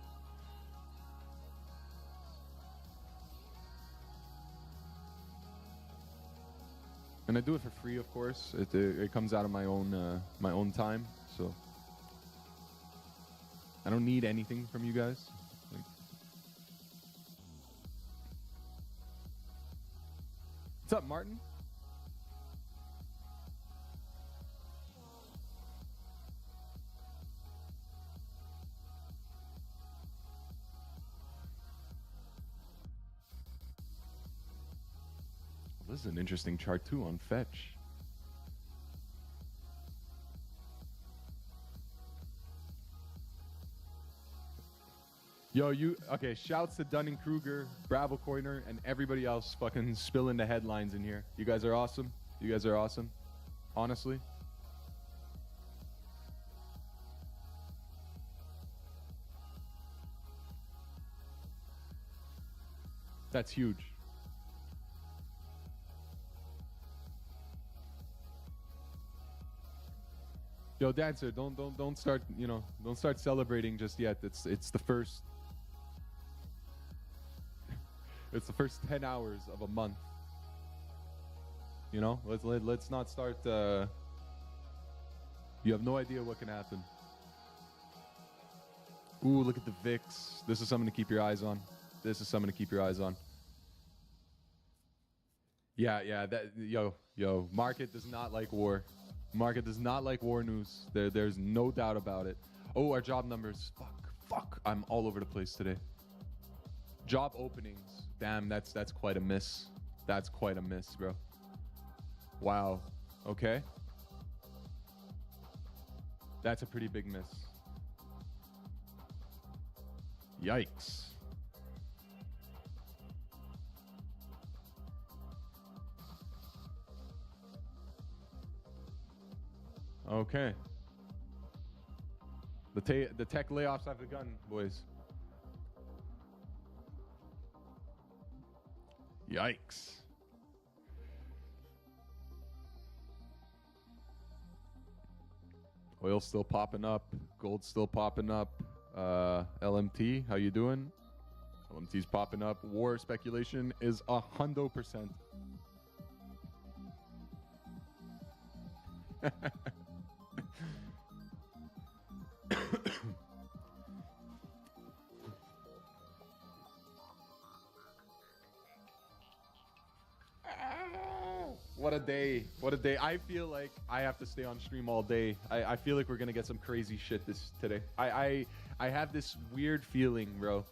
And I do it for free, of course. It comes out of my own time, so I don't need anything from you guys. Like, what's up, Martin? This is an interesting chart too on Fetch. Yo, okay, shouts to Dunning-Kruger, Bravo Coiner, and everybody else fucking spilling the headlines in here. You guys are awesome. You guys are awesome. Honestly. That's huge. Yo, Dancer, don't start, don't start celebrating just yet. It's the first it's the first 10 hours of a month. Let's not start you have no idea what can happen. Ooh, look at the VIX. This is something to keep your eyes on. This is something to keep your eyes on. Yeah, yo, market does not like war. Market does not like war news. There's no doubt about it. Oh, our job numbers. Fuck. I'm all over the place today. Job openings. Damn, that's quite a miss. That's quite a miss, bro. Wow. Okay. That's a pretty big miss. Yikes. Okay. The tech layoffs have begun, boys. Yikes. Oil still popping up. Gold still popping up. LMT, how you doing? LMT's popping up. War speculation is 100%. What a day. What a day. I feel like I have to stay on stream all day. I feel like we're going to get some crazy shit today. I have this weird feeling, bro.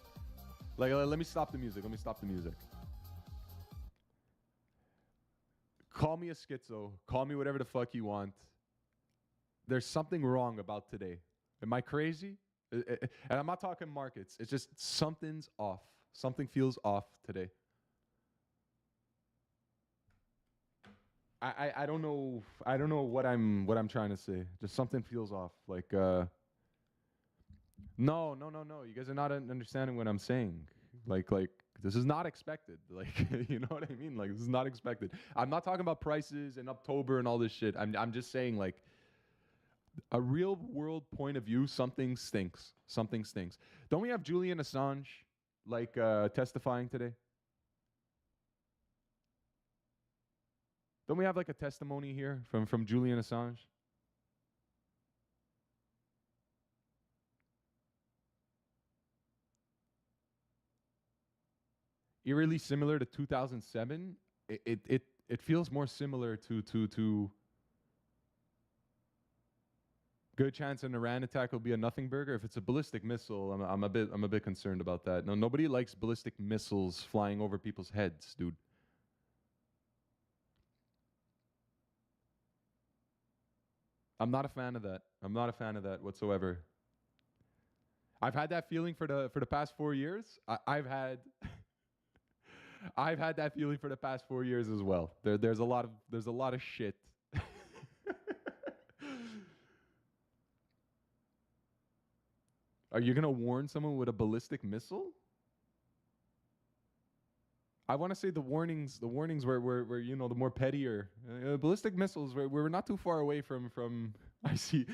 Like, let me stop the music. Let me stop the music. Call me a schizo. Call me whatever the fuck you want. There's something wrong about today. Am I crazy? And I'm not talking markets. It's just something's off. Something feels off today. I don't know. I don't know what I'm trying to say. Just something feels off. Like no. You guys are not understanding what I'm saying. Like this is not expected. Like you know what I mean? Like this is not expected. I'm not talking about prices and October and all this shit. I'm just saying like a real world point of view. Something stinks. Something stinks. Don't we have Julian Assange like testifying today? Don't we have like a testimony here from Julian Assange? Eerily similar to 2007. It feels more similar to. Good chance an Iran attack will be a nothing burger. If it's a ballistic missile, I'm a bit concerned about that. No, nobody likes ballistic missiles flying over people's heads, dude. I'm not a fan of that. I'm not a fan of that whatsoever. I've had that feeling for the past 4 years. I've had I've had that feeling for the past 4 years as well. There's a lot of shit. Are you gonna warn someone with a ballistic missile? I want to say the warnings were you know the more pettier ballistic missiles. We're not too far away from. I see,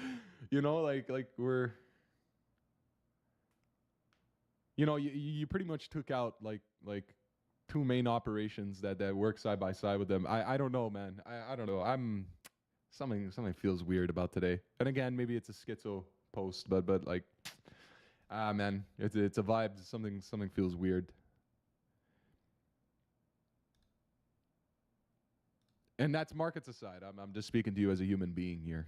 you know, like we're, you know, you pretty much took out like two main operations that work side by side with them. I don't know, man. I don't know. I'm something feels weird about today. And again, maybe it's a schizo post, but like, man, it's a vibe. Something feels weird. And that's markets aside. I'm just speaking to you as a human being here.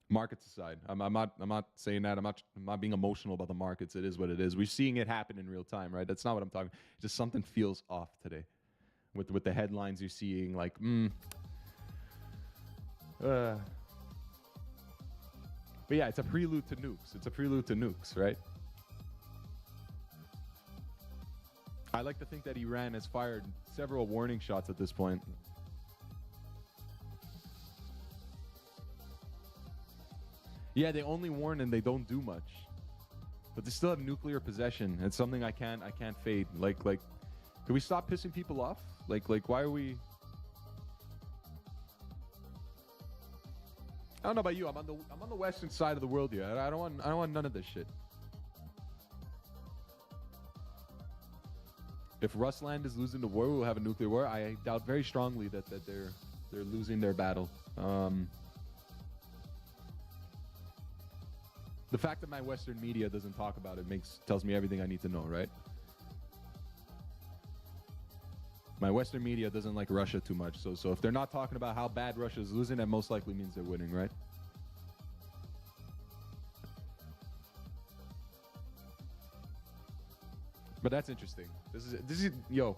Markets aside, I'm not saying that. I'm not being emotional about the markets. It is what it is. We're seeing it happen in real time, right? That's not what I'm talking. Just something feels off today, with the headlines you're seeing. Like, but yeah, it's a prelude to nukes. It's a prelude to nukes, right? I like to think that Iran has fired several warning shots at this point. Yeah, they only warn and they don't do much, but they still have nuclear possession. It's something I can't fade. Like, can we stop pissing people off? Like, why are we? I don't know about you. I'm on the western side of the world here. I don't want none of this shit. If Rusland is losing the war, we'll have a nuclear war. I doubt very strongly that they're losing their battle. The fact that my Western media doesn't talk about it tells me everything I need to know, right? My Western media doesn't like Russia too much, so if they're not talking about how bad Russia is losing, that most likely means they're winning, right? But that's interesting. This is yo.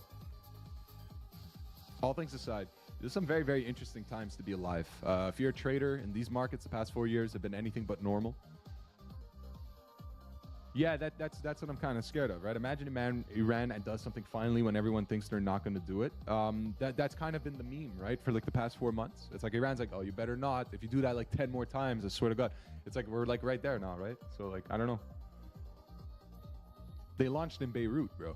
All things aside, there's some very very interesting times to be alive. If you're a trader in these markets, the past 4 years have been anything but normal. Yeah, that's what I'm kind of scared of, right? Imagine Iran and does something finally when everyone thinks they're not going to do it. That's kind of been the meme, right? For like the past 4 months, it's like Iran's like, oh, you better not. If you do that like 10 more times, I swear to God, it's like we're like right there now, right? So like I don't know. They launched in Beirut, bro.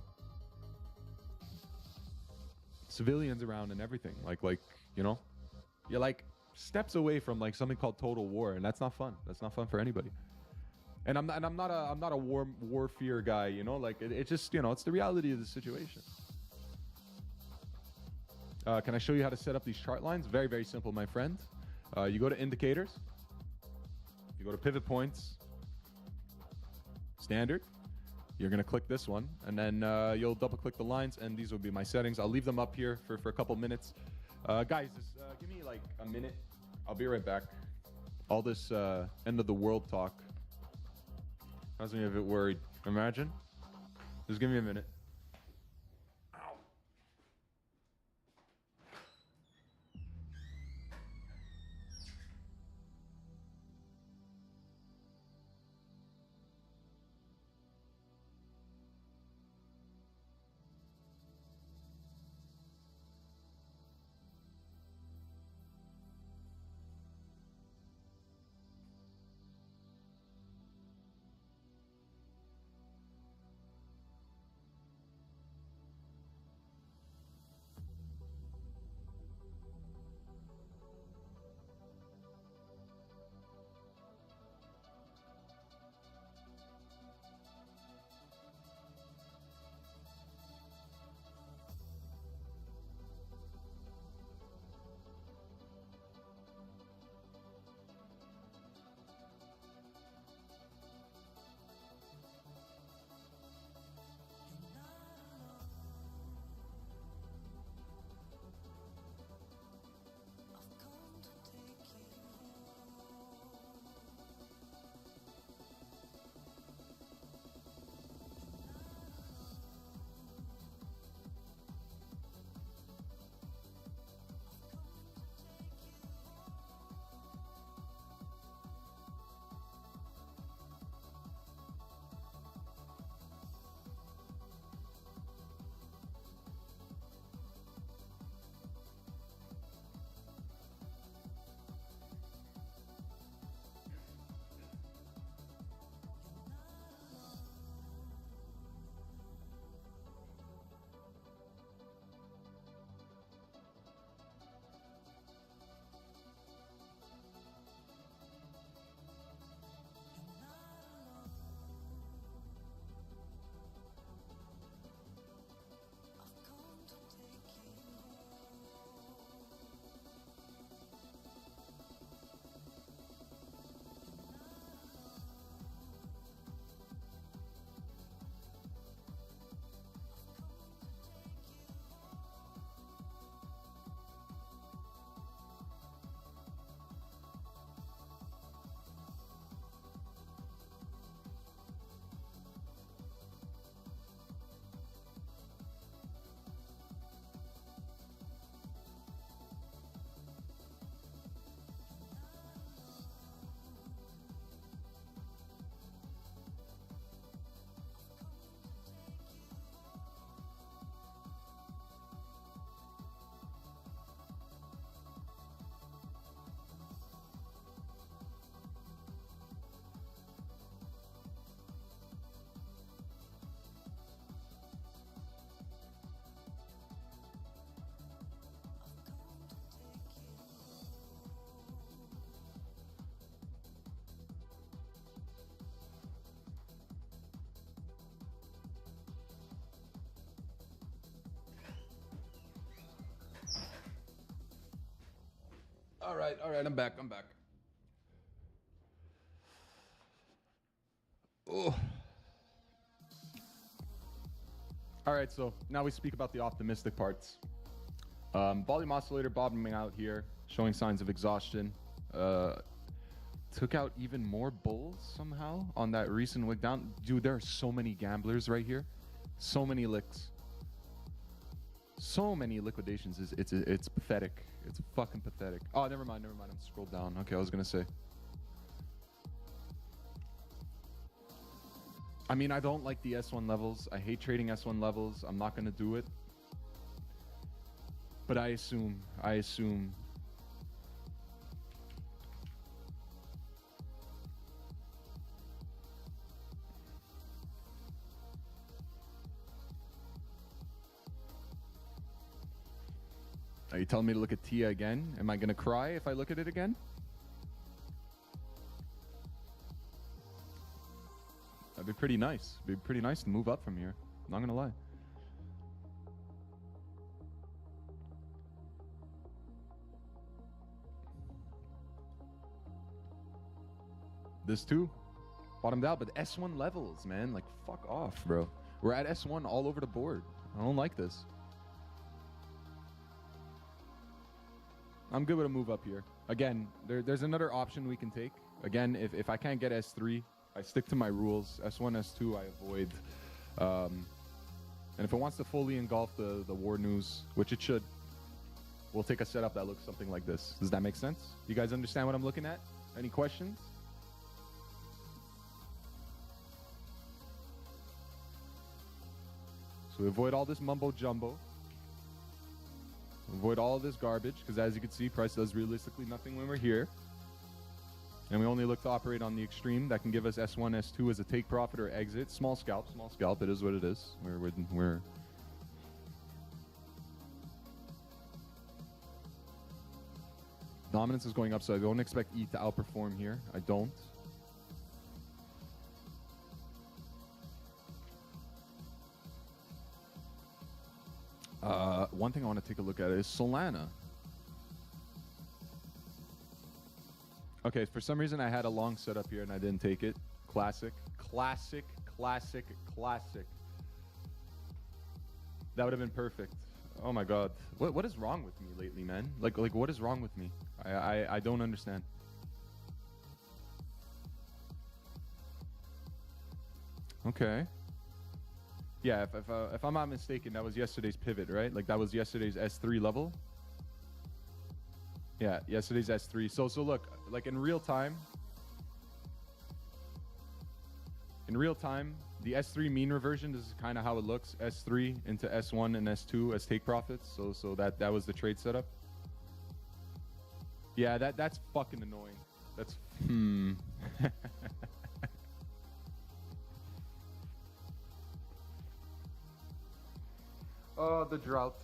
Civilians around and everything. Like you know, you're like steps away from like something called total war, and that's not fun. That's not fun for anybody. And I'm not a war fear guy, you know. Like it's just you know it's the reality of the situation. Can I show you how to set up these chart lines? Very very simple, my friend. You go to indicators. You go to pivot points. Standard. You're gonna click this one, and then you'll double click the lines, and these will be my settings. I'll leave them up here for a couple minutes. Guys, just give me like a minute. I'll be right back. All this end of the world talk has me a bit worried. Imagine. Just give me a minute. All right, I'm back. Oh. All right, so now we speak about the optimistic parts. Volume oscillator bottoming out here, showing signs of exhaustion. Took out even more bulls somehow on that recent wick down. Dude, there are so many gamblers right here. So many licks. So many liquidations. It's pathetic. It's fucking pathetic. Oh, never mind. I'm scrolled down. Okay, I was gonna say. I mean, I don't like the S1 levels. I hate trading S1 levels. I'm not gonna do it. But I assume. Are you telling me to look at Tia again? Am I gonna cry if I look at it again? That'd be pretty nice. It'd be pretty nice to move up from here. Not gonna lie. This too, bottomed out, but S1 levels, man. Like, fuck off, bro. We're at S1 all over the board. I don't like this. I'm good with a move up here. Again, there's another option we can take. Again, if I can't get S3, I stick to my rules. S1, S2, I avoid. And if it wants to fully engulf the war news, which it should, we'll take a setup that looks something like this. Does that make sense? You guys understand what I'm looking at? Any questions? So we avoid all this mumbo jumbo. Avoid all of this garbage, because as you can see, price does realistically nothing when we're here. And we only look to operate on the extreme. That can give us S1, S2 as a take profit or exit. Small scalp. It is what it is. We're Dominance is going up, so I don't expect E to outperform here. I don't. One thing I want to take a look at is Solana. Okay, for some reason I had a long setup here and I didn't take it. Classic. That would have been perfect. Oh my god. What is wrong with me lately, man? Like what is wrong with me? I don't understand. Okay. Yeah, if I'm not mistaken, that was yesterday's pivot, right? Like that was yesterday's S3 level. Yeah, yesterday's S3. So look, like in real time, the S3 mean reversion, this is kind of how it looks. S3 into S1 and S2 as take profits. So that was the trade setup. Yeah, that's fucking annoying. That's Oh, the drought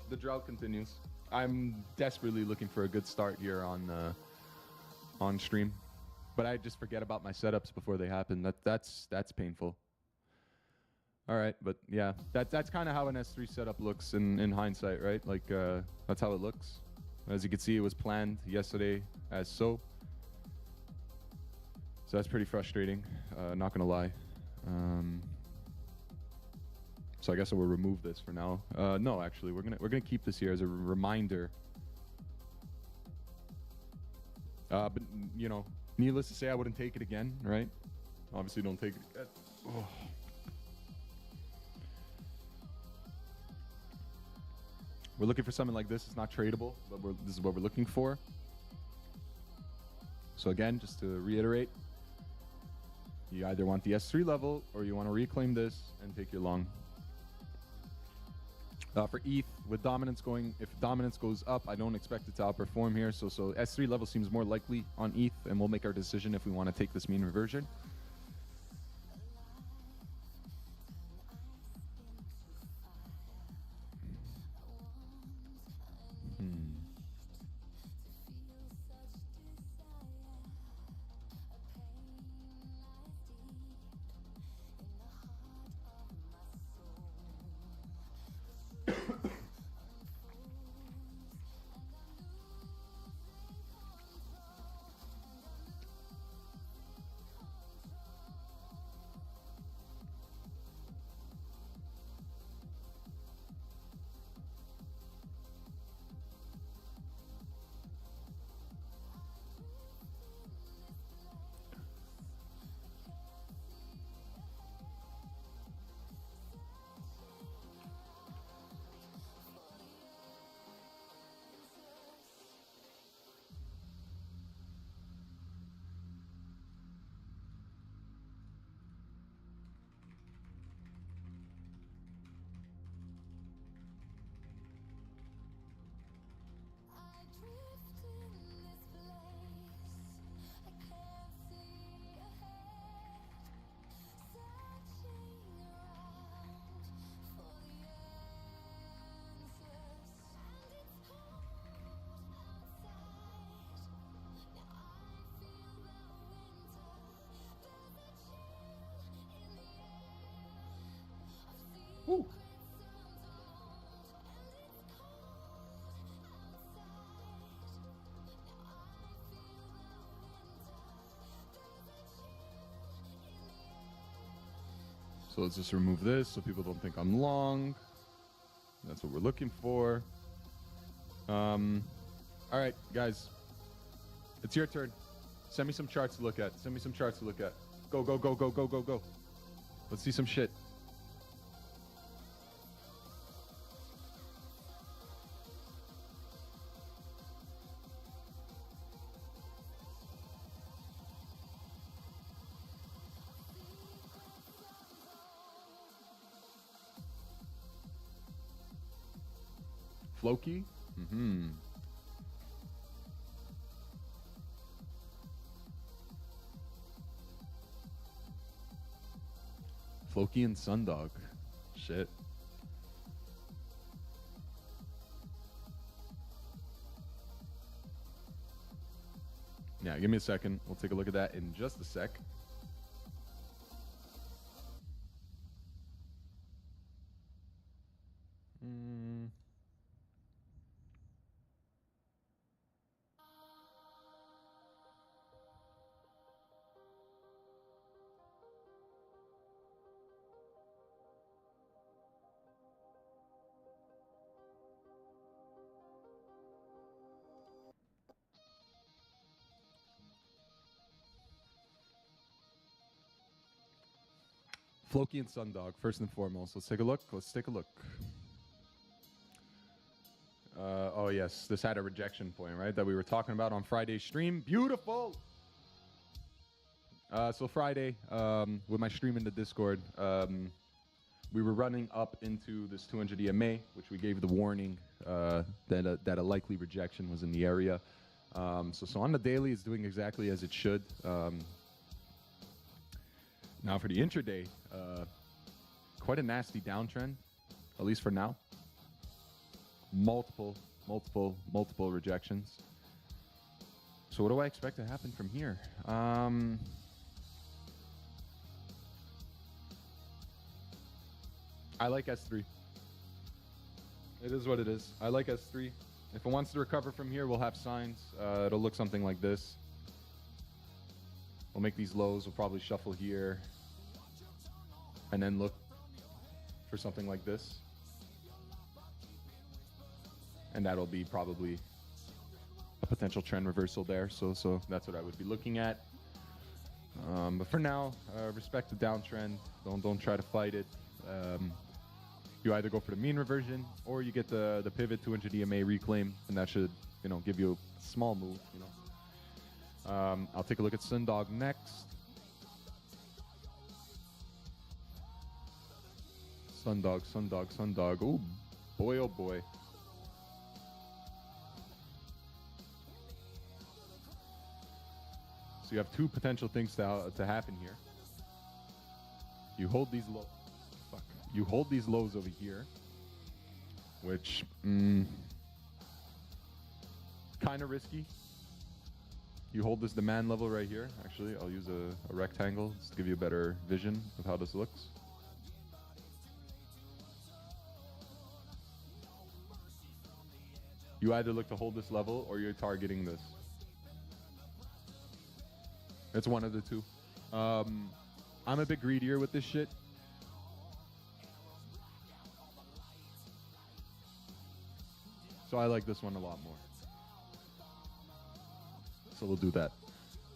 continues. I'm desperately looking for a good start here on stream, but I just forget about my setups before they happen. That's painful. All right, but yeah, that's kind of how an S3 setup looks in hindsight, right? Like that's how it looks. As you can see, it was planned yesterday as so. So that's pretty frustrating. Not gonna lie. So I guess I will remove this for now. No, actually, we're gonna keep this here as a reminder. But you know, needless to say, I wouldn't take it again, right? Obviously, don't take it again. Oh. We're looking for something like this. It's not tradable, but this is what we're looking for. So again, just to reiterate, you either want the S3 level or you want to reclaim this and take your long. For ETH, with dominance going, if dominance goes up, I don't expect it to outperform here. So S3 level seems more likely on ETH, and we'll make our decision if we want to take this mean reversion. Woo. So let's just remove this so people don't think I'm long. That's what we're looking for. All right, guys. It's your turn. Send me some charts to look at. Send me some charts to look at. Go, go, go, go, go, go, go. Let's see some shit. Floki? Mm-hmm. Floki and Sundog. Shit. Yeah, give me a second. We'll take a look at that in just a sec. Floki and Sundog, first and foremost. Let's take a look. Let's take a look. Oh, yes. This had a rejection point, right? That we were talking about on Friday's stream. Beautiful! So Friday, with my stream in the Discord, we were running up into this 200 EMA, which we gave the warning that a likely rejection was in the area. So on the daily, it's doing exactly as it should. Now for the intraday, quite a nasty downtrend, at least for now. Multiple rejections. So what do I expect to happen from here? I like S3. It is what it is. I like S3. If it wants to recover from here, we'll have signs. It'll look something like this. We'll make these lows. We'll probably shuffle here. And then look for something like this. And that'll be probably a potential trend reversal there. So that's what I would be looking at. But for now, respect the downtrend. Don't try to fight it. You either go for the mean reversion or you get the pivot 200 EMA reclaim, and that should give you a small move. I'll take a look at Sundog next. Sundog. Oh boy, oh boy. So you have two potential things to happen here. You hold these lows. You hold these lows over here, which kind of risky. You hold this demand level right here. Actually, I'll use a rectangle just to give you a better vision of how this looks. You either look to hold this level or you're targeting this. It's one of the two. I'm a bit greedier with this shit. So I like this one a lot more. So we'll do that.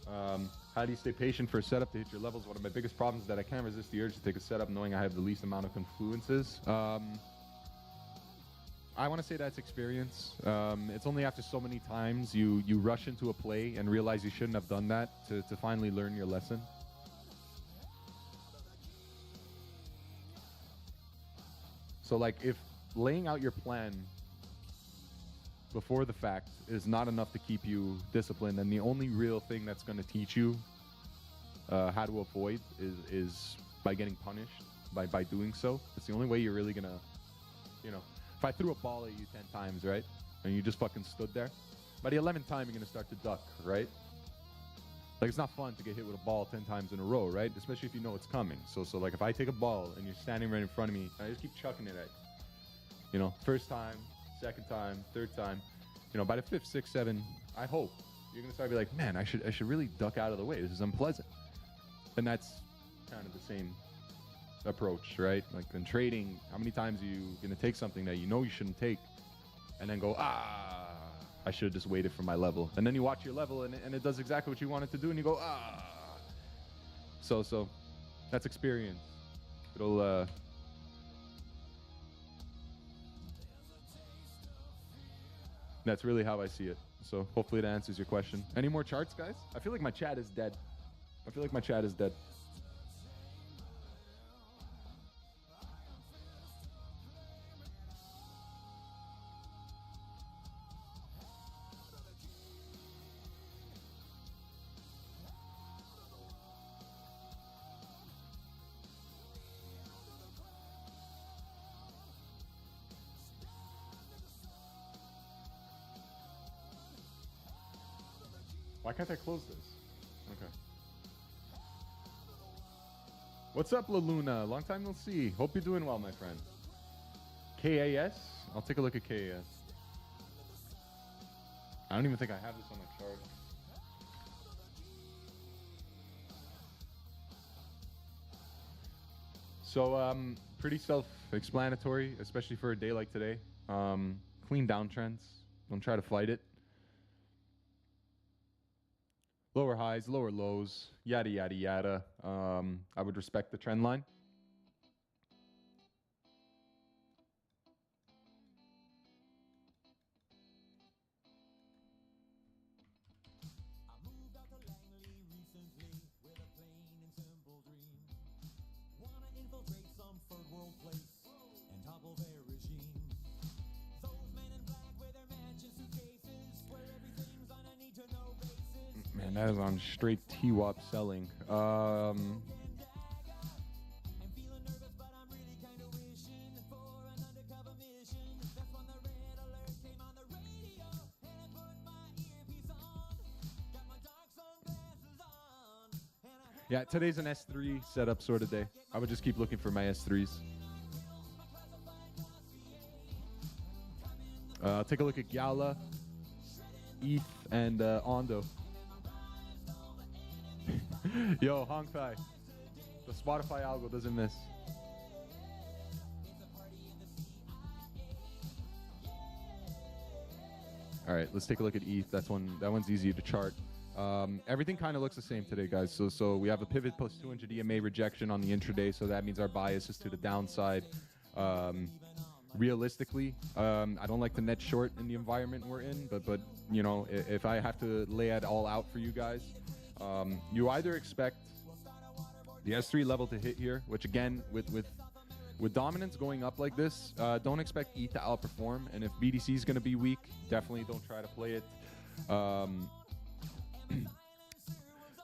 How do you stay patient for a setup to hit your levels? One of my biggest problems is that I can't resist the urge to take a setup knowing I have the least amount of confluences. I want to say that's experience. It's only after so many times you rush into a play and realize you shouldn't have done that to finally learn your lesson. So like if laying out your plan before the fact is not enough to keep you disciplined, and the only real thing that's going to teach you how to avoid is by getting punished by doing so. It's the only way you're really gonna, if I threw a ball at you 10 times, right, and you just fucking stood there, by the 11th time you're gonna start to duck, right? Like, it's not fun to get hit with a ball 10 times in a row, right? Especially if you know it's coming. So like, if I take a ball and you're standing right in front of me, I just keep chucking it at you. You know, first time, second time, third time. You know, by the fifth, sixth, seventh, I hope you're gonna start to be like, man, I should really duck out of the way. This is unpleasant. And that's kind of the same approach, right? Like in trading, how many times are you gonna take something that you know you shouldn't take, and then go, I should have just waited for my level. And then you watch your level, and it does exactly what you want it to do, and you go, So that's experience. It'll That's really how I see it. So hopefully that answers your question. Any more charts, guys? I feel like my chat is dead. Why can't I close this? Okay. What's up, La Luna? Long time no see. Hope you're doing well, my friend. KAS? I'll take a look at KAS. I don't even think I have this on my chart. So, pretty self-explanatory, especially for a day like today. Clean downtrends. Don't try to fight it. Lower highs, lower lows, yada, yada, yada. I would respect the trend line. Man, that is on straight TWAP selling. Yeah, today's an S3 setup sort of day. I would just keep looking for my S3s. Take a look at Gala, ETH, and Ondo. Yo, Hongfei. The Spotify algo doesn't miss. All right, let's take a look at ETH. That one's easy to chart. Everything kind of looks the same today, guys. So we have a pivot plus 200 EMA rejection on the intraday, so that means our bias is to the downside. Realistically, I don't like to net short in the environment we're in, but you know, if I have to lay it all out for you guys, you either expect the S3 level to hit here, which again, with dominance going up like this, don't expect ETH to outperform. And if BTC is going to be weak, definitely don't try to play it.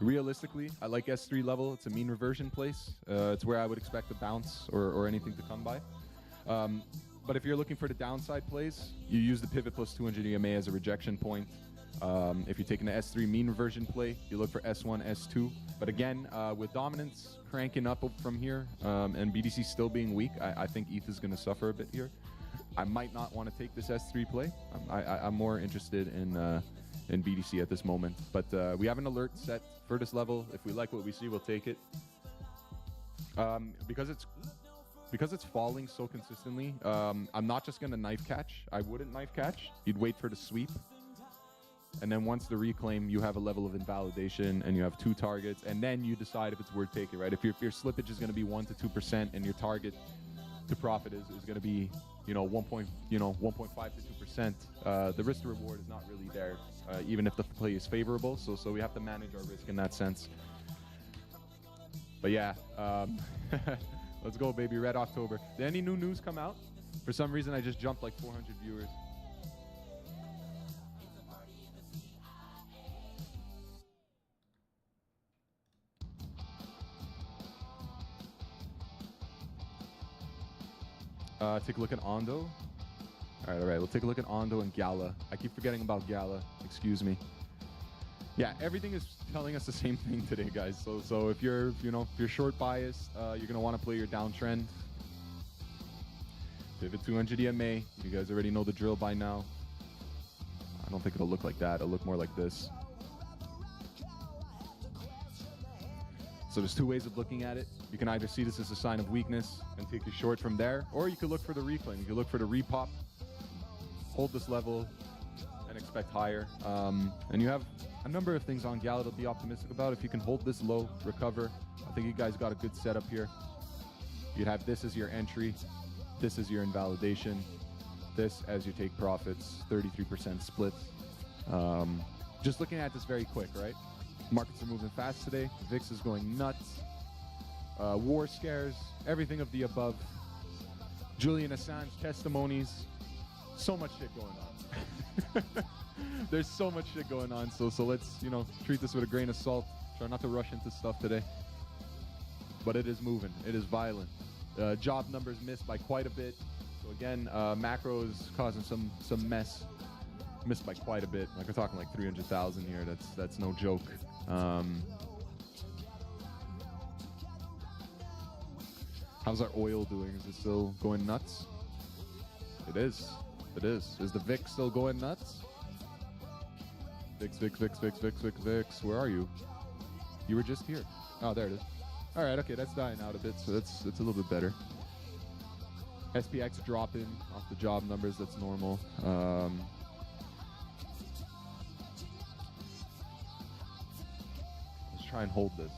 Realistically, I like S3 level. It's a mean reversion place. It's where I would expect a bounce or anything to come by. But if you're looking for the downside plays, you use the pivot plus 200 EMA as a rejection point. If you're taking the S3 mean reversion play, you look for S1, S2. But again, with dominance cranking up from here and BTC still being weak, I think ETH is going to suffer a bit here. I might not want to take this S3 play. I'm more interested in BTC at this moment. But we have an alert set for this level. If we like what we see, we'll take it. Because it's falling so consistently, I'm not just going to knife catch. I wouldn't knife catch. You'd wait for the sweep. And then once the reclaim, you have a level of invalidation and you have 2 targets. And then you decide if it's worth taking, right? If your slippage is going to be 1 to 2% and your target to profit is going to be, 1.5 to 2%, the risk to reward is not really there, even if the play is favorable. So we have to manage our risk in that sense. But yeah, let's go, baby. Red October. Did any new news come out? For some reason, I just jumped like 400 viewers. Take a look at Ondo. All right. We'll take a look at Ondo and Gala. I keep forgetting about Gala. Excuse me. Yeah, everything is telling us the same thing today, guys. So if you're if you're short biased, you're gonna want to play your downtrend. Pivot 200 EMA. You guys already know the drill by now. I don't think it'll look like that. It'll look more like this. So there's two ways of looking at it. You can either see this as a sign of weakness and take you short from there, or you could look for the reclaim. You could look for the repop, hold this level, and expect higher. And you have a number of things on Gala to be optimistic about. If you can hold this low, recover, I think you guys got a good setup here. You'd have this as your entry, this as your invalidation, this as your take profits, 33% splits. Just looking at this very quick, right? Markets are moving fast today. VIX is going nuts. War scares, everything of the above. Julian Assange testimonies. So much shit going on. There's so much shit going on. So let's, treat this with a grain of salt. Try not to rush into stuff today. But it is moving. It is violent. Job numbers missed by quite a bit. So again, macro is causing some mess. Missed by quite a bit. Like we're talking like 300,000 here. That's no joke. How's our oil doing? Is it still going nuts? It is. It is. Is the VIX still going nuts? VIX. Where are you? You were just here. Oh, there it is. All right. Okay, that's dying out a bit, so it's a little bit better. SPX dropping off the job numbers. That's normal. Let's try and hold this.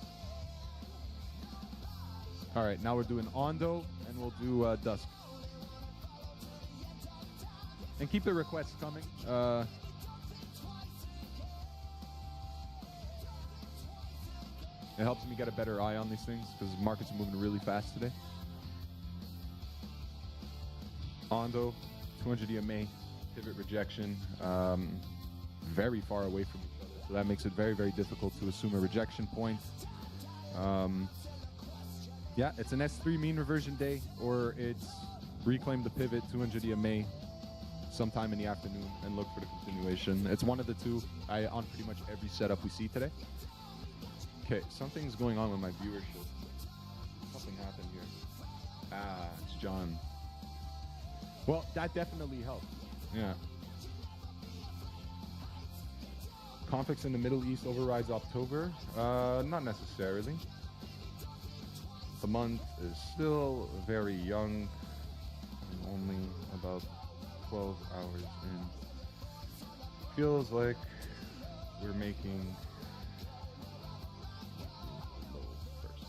All right, now we're doing Ondo, and we'll do Dusk. And keep the requests coming. It helps me get a better eye on these things because markets are moving really fast today. Ondo, 200 EMA, pivot rejection, very far away from each other. So that makes it very, very difficult to assume a rejection point. Yeah, it's an S3 mean reversion day, or it's reclaim the pivot 200 EMA sometime in the afternoon and look for the continuation. It's one of the two on pretty much every setup we see today. Okay, something's going on with my viewership. Something happened here. Ah, it's John. Well, that definitely helps. Yeah. Conflicts in the Middle East overrides October? Not necessarily. The month is still very young, only about 12 hours in. Feels like we're making low first.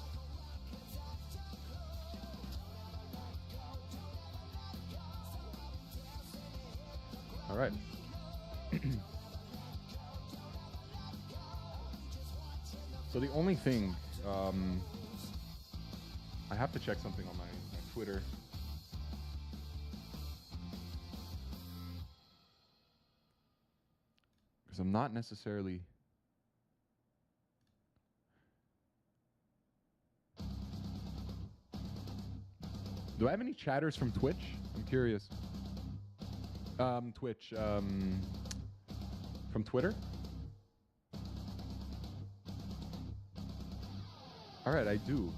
All right. So the only thing, I have to check something on my Twitter. Because I'm not necessarily... Do I have any chatters from Twitch? I'm curious. Twitch, from Twitter? All right, I do.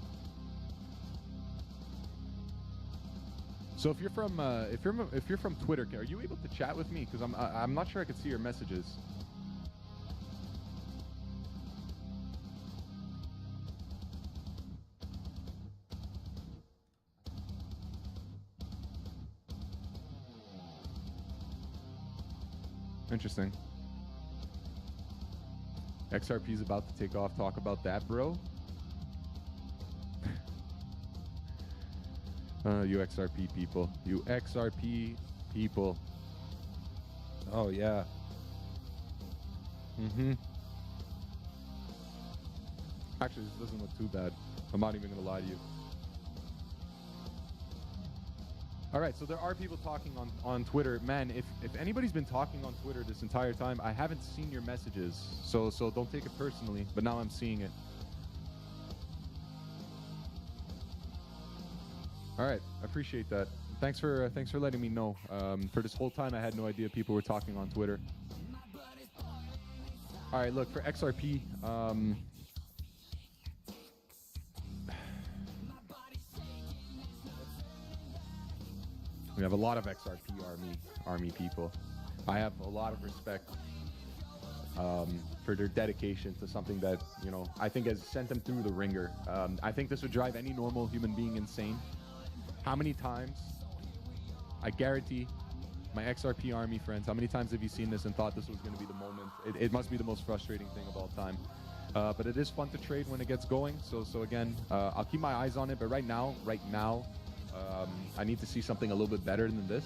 So if you're from Twitter, are you able to chat with me? Because I'm not sure I could see your messages. Interesting. XRP is about to take off. Talk about that, bro. You XRP people. You XRP people. Oh, yeah. Mm-hmm. Actually, this doesn't look too bad. I'm not even going to lie to you. All right, so there are people talking on Twitter. Man, if anybody's been talking on Twitter this entire time, I haven't seen your messages. So don't take it personally, but now I'm seeing it. All right, I appreciate that. Thanks for letting me know. For this whole time, I had no idea people were talking on Twitter. All right, look, for XRP, we have a lot of XRP army people. I have a lot of respect for their dedication to something that, you know, I think has sent them through the ringer. I think this would drive any normal human being insane. How many times, I guarantee, my XRP army friends, how many times have you seen this and thought this was going to be the moment? It must be the most frustrating thing of all time. But it is fun to trade when it gets going. So again, I'll keep my eyes on it. But right now, I need to see something a little bit better than this.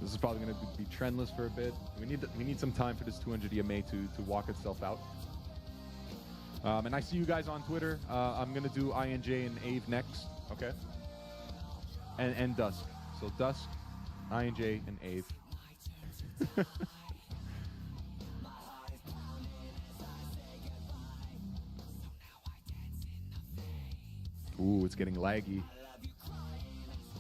This is probably going to be trendless for a bit. We need some time for this 200 EMA to walk itself out. And I see you guys on Twitter. I'm going to do INJ and Ave next. Okay. And Dusk. So Dusk, INJ, and Ave. Ooh, it's getting laggy.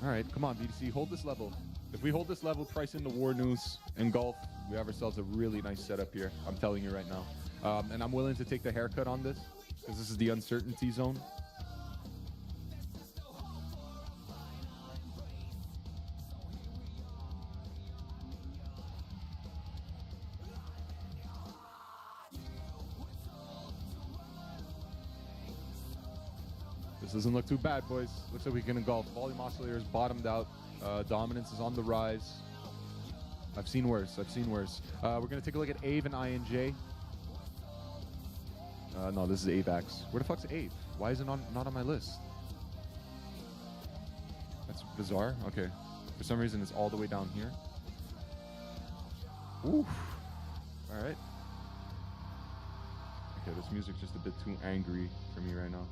All right, come on, BTC, hold this level. If we hold this level, price in the War News and Golf, we have ourselves a really nice setup here. I'm telling you right now. And I'm willing to take the haircut on this, because this is the uncertainty zone. This doesn't look too bad, boys. Looks like we can engulf. Volume oscillators bottomed out. Dominance is on the rise. I've seen worse. We're going to take a look at Ave and INJ. No, this is AVAX. Where the fuck's Ave? Why is it not on my list? That's bizarre. Okay. For some reason, it's all the way down here. Oof. All right. Okay, this music's just a bit too angry for me right now.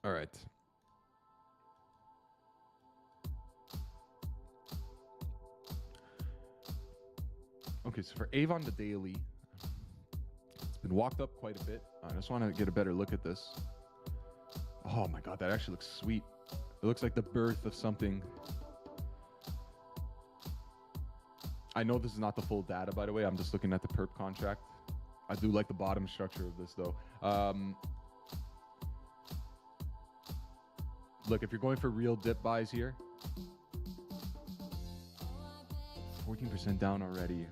All right. Okay, so for Avon the daily, it's been walked up quite a bit. I just want to get a better look at this. Oh my god, that actually looks sweet. It looks like the birth of something. I know this is not the full data, by the way. I'm just looking at the perp contract. I do like the bottom structure of this, though. Look, if you're going for real dip buys here, 14% down already.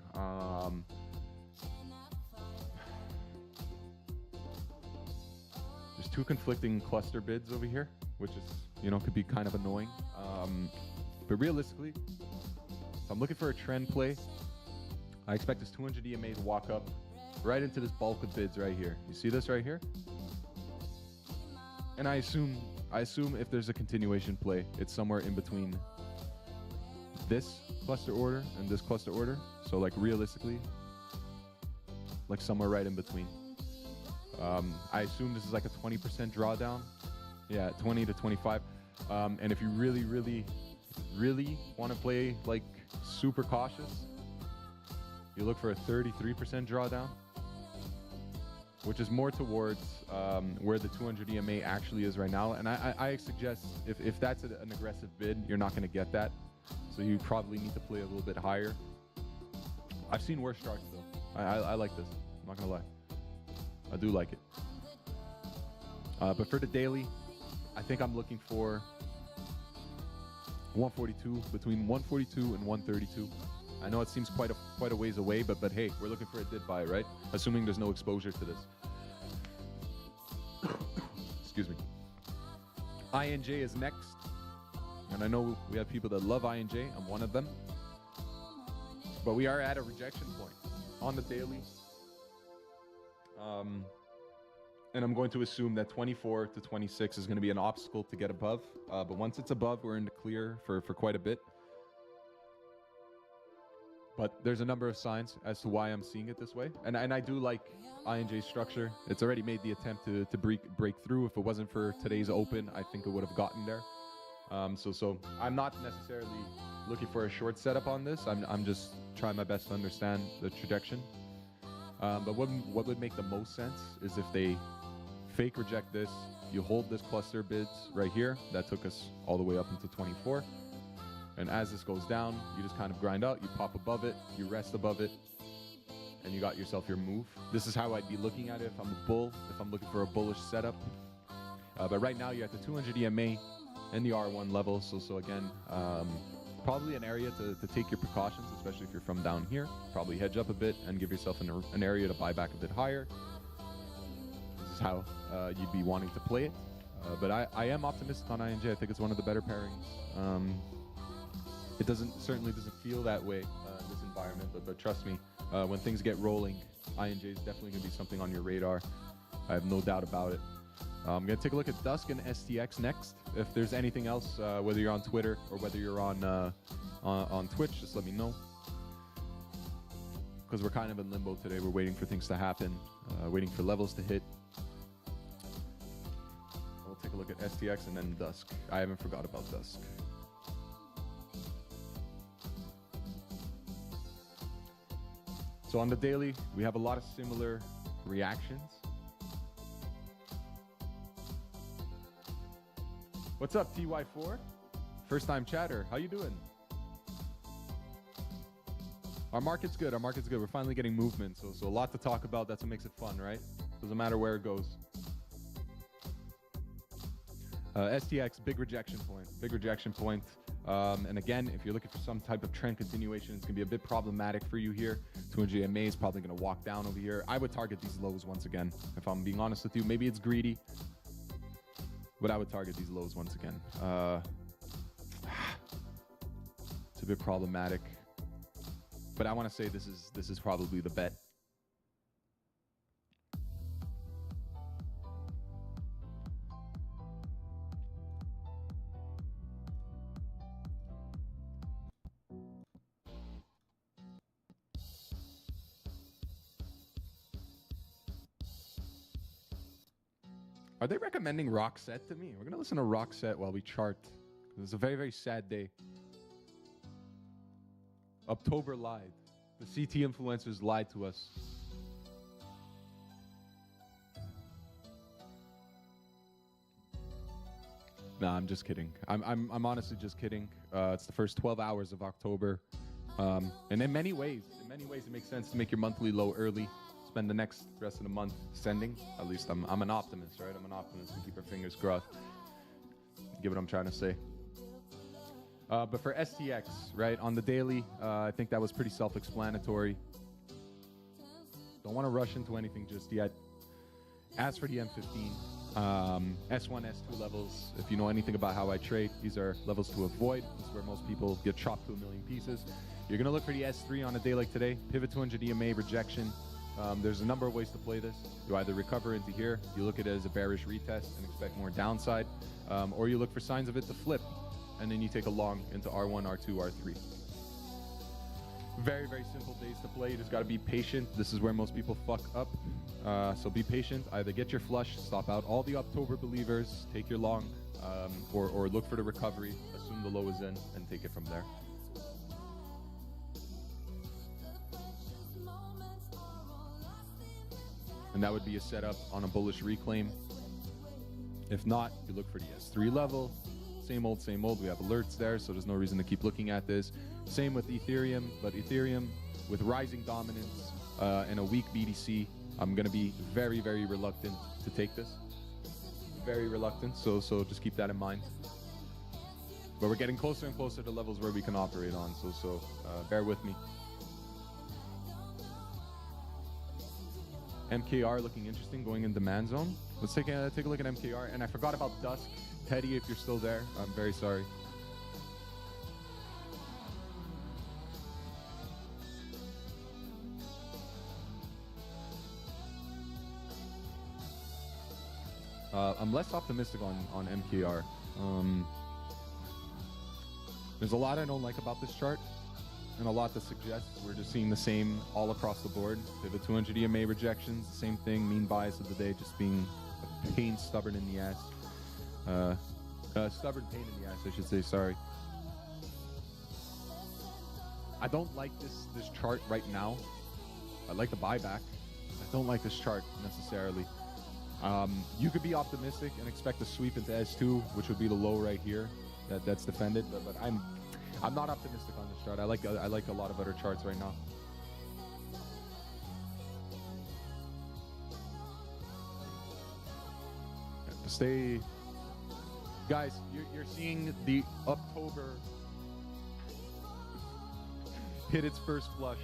There's two conflicting cluster bids over here, which is, you know, could be kind of annoying. But realistically, if I'm looking for a trend play, I expect this 200 EMA to walk up right into this bulk of bids right here. You see this right here? And I assume if there's a continuation play, it's somewhere in between this cluster order and this cluster order. So like realistically, like somewhere right in between. I assume this is like a 20% drawdown. Yeah, 20 to 25. And if you really want to play like super cautious, you look for a 33% drawdown, which is more towards where the 200 EMA actually is right now. And I suggest if that's an aggressive bid, you're not going to get that. So you probably need to play a little bit higher. I've seen worse charts though. I like this. I'm not going to lie. I do like it. But for the daily, I think I'm looking for 142, between 142 and 132. I know it seems quite a ways away, but hey, we're looking for a dip buy, right? Assuming there's no exposure to this. Excuse me. INJ is next. And I know we have people that love INJ. I'm one of them. But we are at a rejection point on the daily. And I'm going to assume that 24 to 26 is going to be an obstacle to get above. But once it's above, we're in the clear for quite a bit. But there's a number of signs as to why I'm seeing it this way. And I do like INJ's structure. It's already made the attempt to break through. If it wasn't for today's open, I think it would have gotten there. So I'm not necessarily looking for a short setup on this. I'm just trying my best to understand the trajectory. But what would make the most sense is if they fake reject this, you hold this cluster bids right here. That took us all the way up into 24. And as this goes down, you just kind of grind out, you pop above it, you rest above it, and you got yourself your move. This is how I'd be looking at it if I'm a bull, if I'm looking for a bullish setup. But right now you're at the 200 EMA and the R1 level. So again, probably an area to take your precautions, especially if you're from down here. Probably hedge up a bit and give yourself an area to buy back a bit higher. This is how you'd be wanting to play it. But I am optimistic on INJ. I think it's one of the better pairings. It certainly doesn't feel that way in this environment, but trust me, when things get rolling, INJ is definitely going to be something on your radar. I have no doubt about it. I'm going to take a look at Dusk and STX next. If there's anything else, whether you're on Twitter or whether you're on Twitch, just let me know. Because we're kind of in limbo today. We're waiting for things to happen, waiting for levels to hit. We'll take a look at STX and then Dusk. I haven't forgot about Dusk. So on the daily, we have a lot of similar reactions. What's up, TY4? First time chatter. How you doing? Our market's good. Our market's good. We're finally getting movement. So a lot to talk about. That's what makes it fun, right? Doesn't matter where it goes. STX, big rejection point. Big rejection point. And again, if you're looking for some type of trend continuation, it's going to be a bit problematic for you here. 200 EMA is probably going to walk down over here. I would target these lows once again. If I'm being honest with you, maybe it's greedy, but I would target these lows once again. It's a bit problematic, but I want to say this is probably the bet. Are they recommending Roxette to me? We're going to listen to Roxette while we chart. It's a very, very sad day. October lied. The CT influencers lied to us. Nah, I'm just kidding. I'm honestly just kidding. It's the first 12 hours of October. And in many ways, it makes sense to make your monthly low early. Spend the rest of the month ascending. At least I'm an optimist, right? I'm an optimist and keep our fingers crossed. Get what I'm trying to say. But for STX, right, on the daily, I think that was pretty self-explanatory. Don't want to rush into anything just yet. As for the M15, S1, S2 levels, if you know anything about how I trade, these are levels to avoid. This is where most people get chopped to a million pieces. You're going to look for the S3 on a day like today. Pivot 200 EMA rejection. There's a number of ways to play this. You either recover into here, you look at it as a bearish retest and expect more downside, or you look for signs of it to flip, and then you take a long into R1, R2, R3. Very, very simple days to play. You just got to be patient. This is where most people fuck up. So be patient. Either get your flush, stop out all the October believers, take your long, or look for the recovery, assume the low is in, and take it from there. And that would be a setup on a bullish reclaim. If not, you look for the S3 level. Same old, same old. We have alerts there, so there's no reason to keep looking at this. Same with Ethereum, but Ethereum with rising dominance and a weak BTC, I'm going to be very, very reluctant to take this. Very reluctant, so just keep that in mind. But we're getting closer and closer to levels where we can operate on, so bear with me. MKR looking interesting, going in demand zone. Let's take a look at MKR. And I forgot about Dusk. Teddy, if you're still there, I'm very sorry. I'm less optimistic on MKR. There's a lot I don't like about this chart, and a lot that suggests we're just seeing the same all across the board. Pivot 200 EMA rejections, the same thing. Mean bias of the day, just being a pain, stubborn in the ass. Stubborn pain in the ass, I should say. Sorry. I don't like this chart right now. I like the buyback. I don't like this chart necessarily. You could be optimistic and expect a sweep into S2, which would be the low right here. That's defended, but I'm not optimistic on this chart. I like a lot of other charts right now. Stay, guys. You're seeing the October hit its first flush.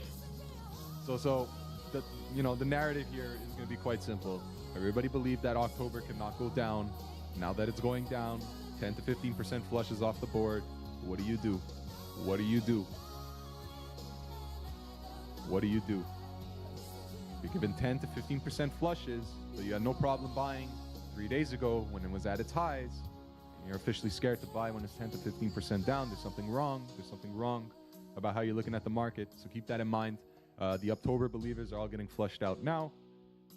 So the narrative here is going to be quite simple. Everybody believed that October could not go down. Now that it's going down, 10 to 15% flushes off the board. What do you do? What do you do? What do you do? You're given 10 to 15% flushes, so you had no problem buying 3 days ago when it was at its highs, and you're officially scared to buy when it's 10 to 15% down. There's something wrong. There's something wrong about how you're looking at the market, so keep that in mind. The October believers are all getting flushed out now.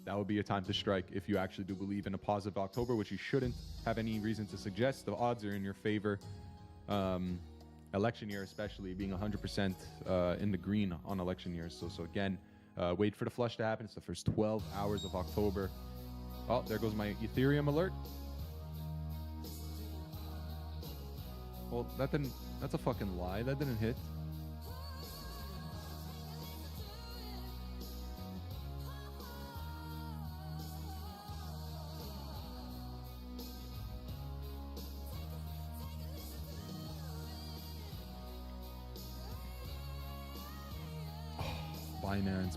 That would be your time to strike if you actually do believe in a positive October, which you shouldn't have any reason to suggest. The odds are in your favor. Election year especially, being 100% in the green on election years. So again, wait for the flush to happen. It's the first 12 hours of October. Oh, there goes my Ethereum alert. Well, that's a fucking lie. That didn't hit.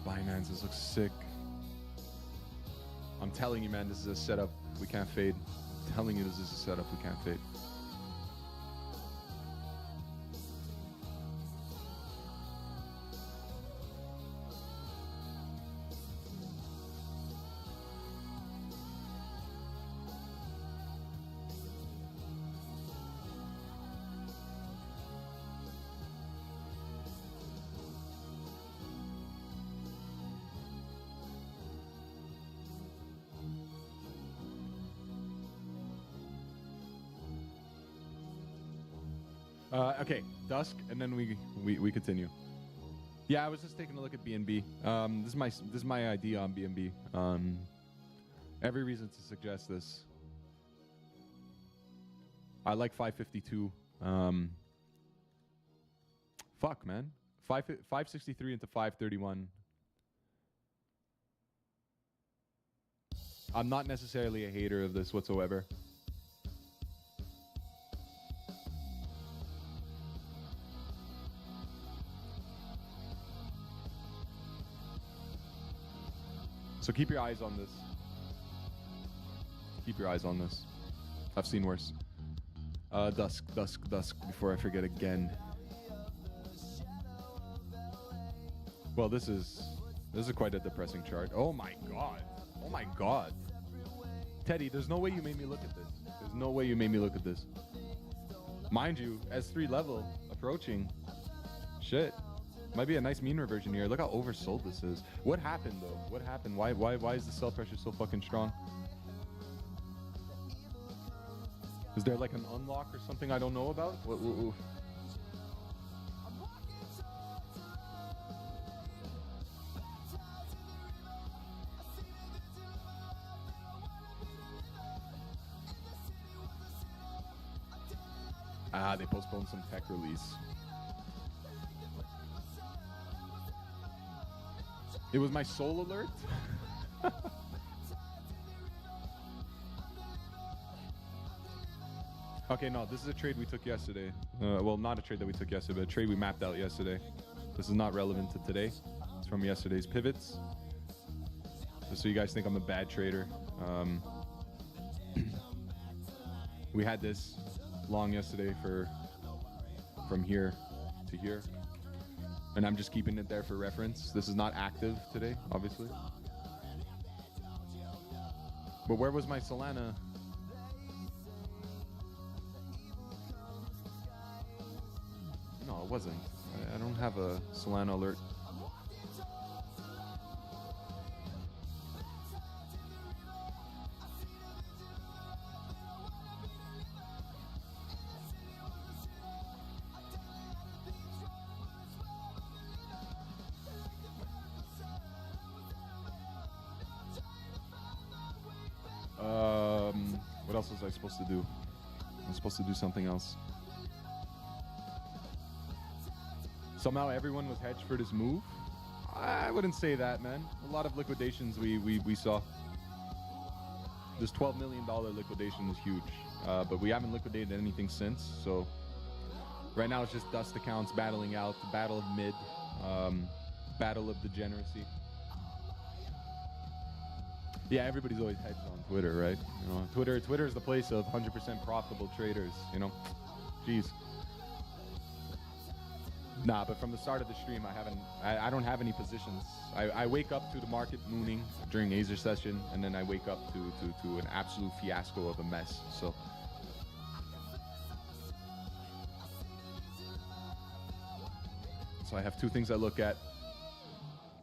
Binance, this looks sick. I'm telling you, man, this is a setup we can't fade. I'm telling you, this is a setup we can't fade. Okay, dusk, and then we continue. Yeah, I was just taking a look at BNB. This is my idea on BNB. Every reason to suggest this. I like 552. Fuck, man. 563 into 531. I'm not necessarily a hater of this whatsoever. So keep your eyes on this. Keep your eyes on this. I've seen worse. Dusk, before I forget again. Well, this is quite a depressing chart. Oh my god. Oh my god. Teddy, there's no way you made me look at this. There's no way you made me look at this. Mind you, S3 level approaching. Shit. Might be a nice mean reversion here. Look how oversold this is. What happened though? What happened? Why is the sell pressure so fucking strong? Is there like an unlock or something I don't know about? They postponed some tech release. It was my soul alert? Okay, no, this is a trade we took yesterday. Well, not a trade that we took yesterday, but a trade we mapped out yesterday. This is not relevant to today. It's from yesterday's pivots. Just so you guys think I'm a bad trader. We had this long yesterday from here to here. And I'm just keeping it there for reference. This is not active today, obviously. But where was my Solana? No, it wasn't. I don't have a Solana alert. What else was I supposed to do? I was supposed to do something else. Somehow everyone was hedged for this move. I wouldn't say that, man. A lot of liquidations we saw. This $12 million liquidation was huge, but we haven't liquidated anything since. So right now it's just dust accounts battling out, the battle of mid, battle of degeneracy. Yeah, everybody's always hedged on Twitter, right? You know, Twitter is the place of 100% profitable traders. You know, jeez. Nah, but from the start of the stream, I don't have any positions. I wake up to the market mooning during Azer session, and then I wake up to an absolute fiasco of a mess. So I have two things I look at.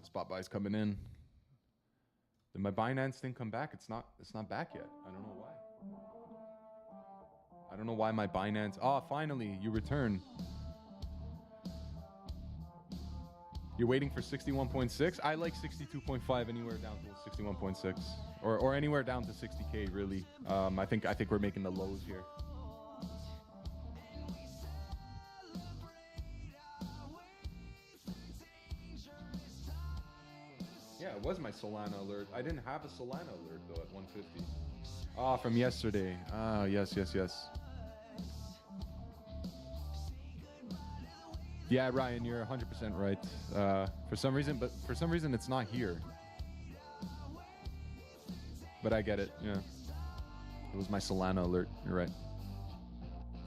Spot buys coming in. Did my Binance thing come back? It's not back yet. I don't know why. I don't know why my Binance. Oh, finally, you return. You're waiting for 61.6. I like 62.5 anywhere down to 61.6, or anywhere down to 60K. Really, I think we're making the lows here. Yeah, it was my Solana alert. I didn't have a Solana alert though at 150. Ah, from yesterday. Ah, yes. Yeah, Ryan, you're 100% right. For some reason it's not here. But I get it, yeah. It was my Solana alert, you're right.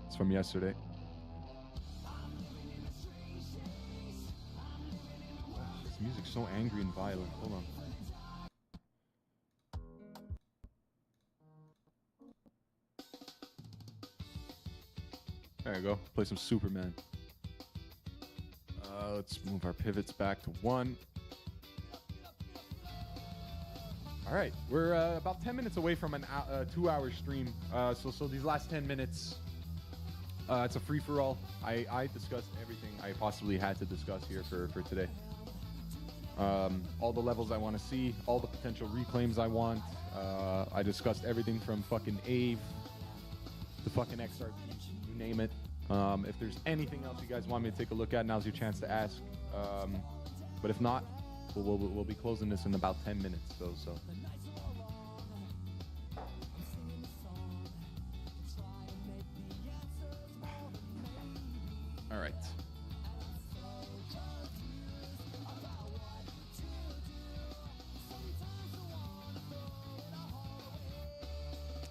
It's from yesterday. This music's so angry and violent. Hold on. There you go. Play some Superman. Let's move our pivots back to 1. All right, we're about 10 minutes away from a 2-hour stream. So these last 10 minutes, it's a free-for-all. I discussed everything I possibly had to discuss here for today. All the levels I want to see, all the potential reclaims I want. I discussed everything from fucking AVE to fucking XRP, you name it. If there's anything else you guys want me to take a look at, now's your chance to ask. But if not, we'll be closing this in about 10 minutes. So. All right.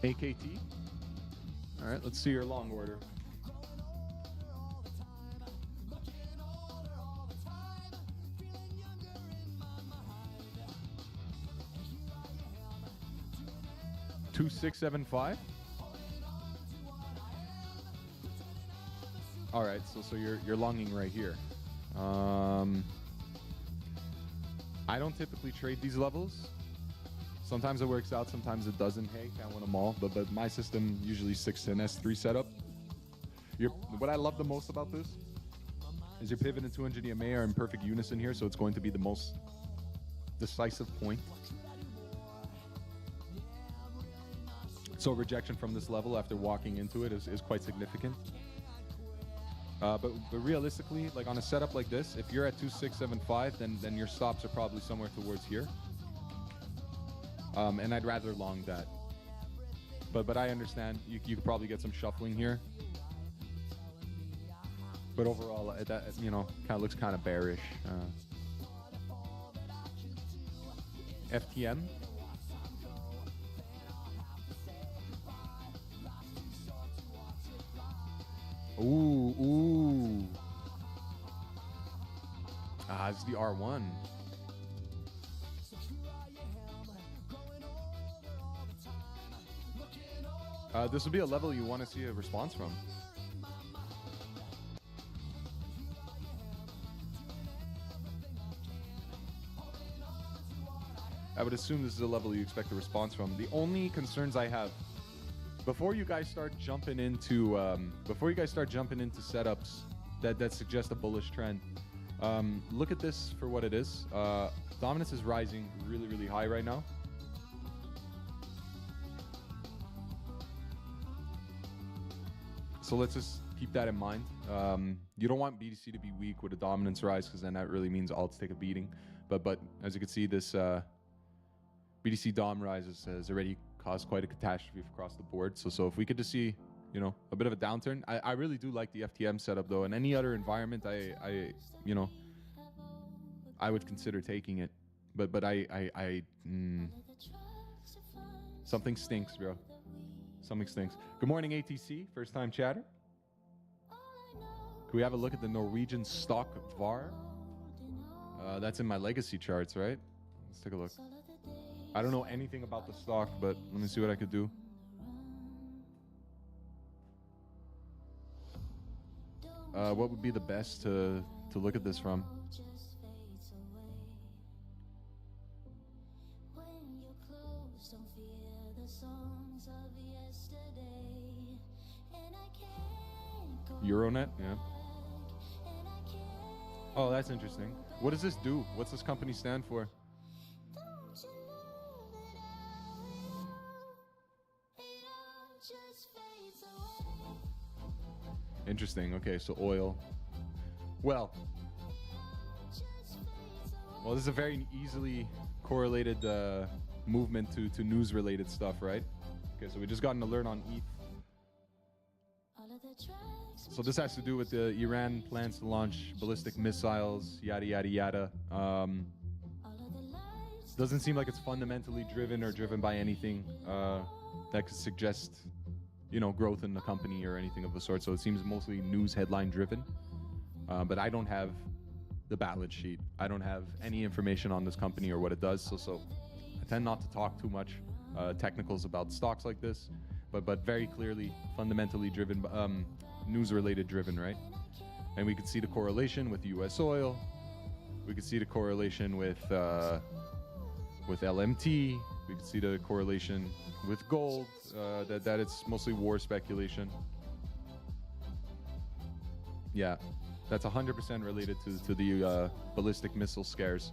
AKT. All right, let's see your long order. Two, 6, 7, 5. All right, so you're longing right here. I don't typically trade these levels. Sometimes it works out, sometimes it doesn't. Hey, can't win them all. But my system usually 6-10 S3 setup. What I love the most about this is your pivot and 200 EMA are in perfect unison here, so it's going to be the most decisive point. So rejection from this level after walking into it is quite significant. But realistically, like on a setup like this, if you're at 2, 6, 7, 5, then your stops are probably somewhere towards here. And I'd rather long that. But I understand you could probably get some shuffling here. But overall, that, you know, kind of looks kind of bearish. FTM. Ooh. Ah, it's the R1. This would be a level you want to see a response from. I would assume this is a level you expect a response from. The only concerns I have before you guys start jumping into setups that suggest a bullish trend, look at this for what it is. Dominance is rising really, really high right now. So let's just keep that in mind. You don't want BTC to be weak with a dominance rise, because then that really means alts take a beating. But as you can see, this BTC dom rise has already caused quite a catastrophe across the board. So if we could just see, you know, a bit of a downturn, I really do like the FTM setup though. In any other environment, I would consider taking it. But something stinks, bro. Something stinks. Good morning, ATC. First time chatter. Can we have a look at the Norwegian stock VAR? That's in my legacy charts, right? Let's take a look. I don't know anything about the stock, but let me see what I could do. What would be the best to look at this from? Euronet, yeah. Oh, that's interesting. What does this do? What's this company stand for? Interesting. Okay, so oil. Well, this is a very easily correlated movement to news-related stuff, right? Okay, so we just got an alert on ETH. So this has to do with the Iran plans to launch ballistic missiles, yada, yada, yada. Doesn't seem like it's fundamentally driven or driven by anything that could suggest, you know, growth in the company or anything of the sort. So it seems mostly news headline driven. But I don't have the balance sheet. I don't have any information on this company or what it does. So I tend not to talk too much technicals about stocks like this. But very clearly fundamentally driven, news-related driven, right? And we could see the correlation with U.S. oil. We could see the correlation with LMT. We could see the correlation with gold. That it's mostly war speculation. Yeah, that's 100% related to the ballistic missile scares.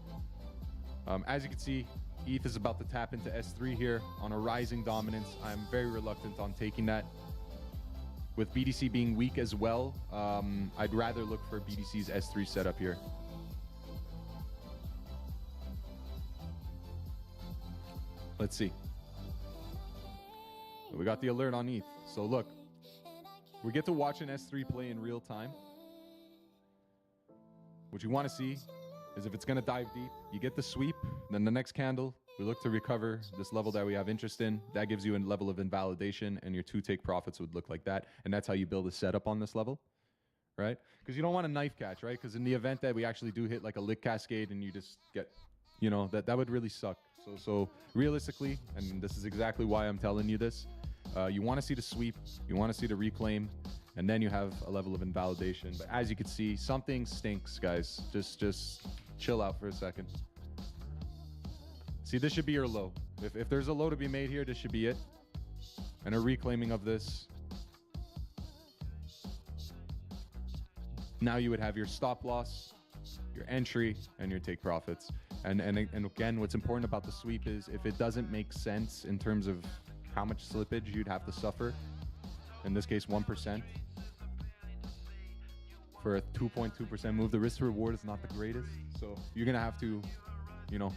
As you can see, ETH is about to tap into S3 here on a rising dominance. I'm very reluctant on taking that. With BTC being weak as well, I'd rather look for BTC's S3 setup here. Let's see. We got the alert on ETH. So look, we get to watch an S3 play in real time. What you want to see is if it's going to dive deep, you get the sweep, then the next candle, we look to recover this level that we have interest in. That gives you a level of invalidation, and your 2 take profits would look like that. And that's how you build a setup on this level, right? Because you don't want a knife catch, right? Because in the event that we actually do hit like a lick cascade and you just get, you know, that would really suck. So realistically, and this is exactly why I'm telling you this, you want to see the sweep, you want to see the reclaim, and then you have a level of invalidation. But as you can see, something stinks, guys. Just chill out for a second. See, this should be your low. If there's a low to be made here, this should be it. And a reclaiming of this. Now you would have your stop loss, your entry, and your take profits. And again, what's important about the sweep is if it doesn't make sense in terms of how much slippage you'd have to suffer, in this case 1%, for a 2.2% move, the risk to reward is not the greatest. So you're gonna have to, you know.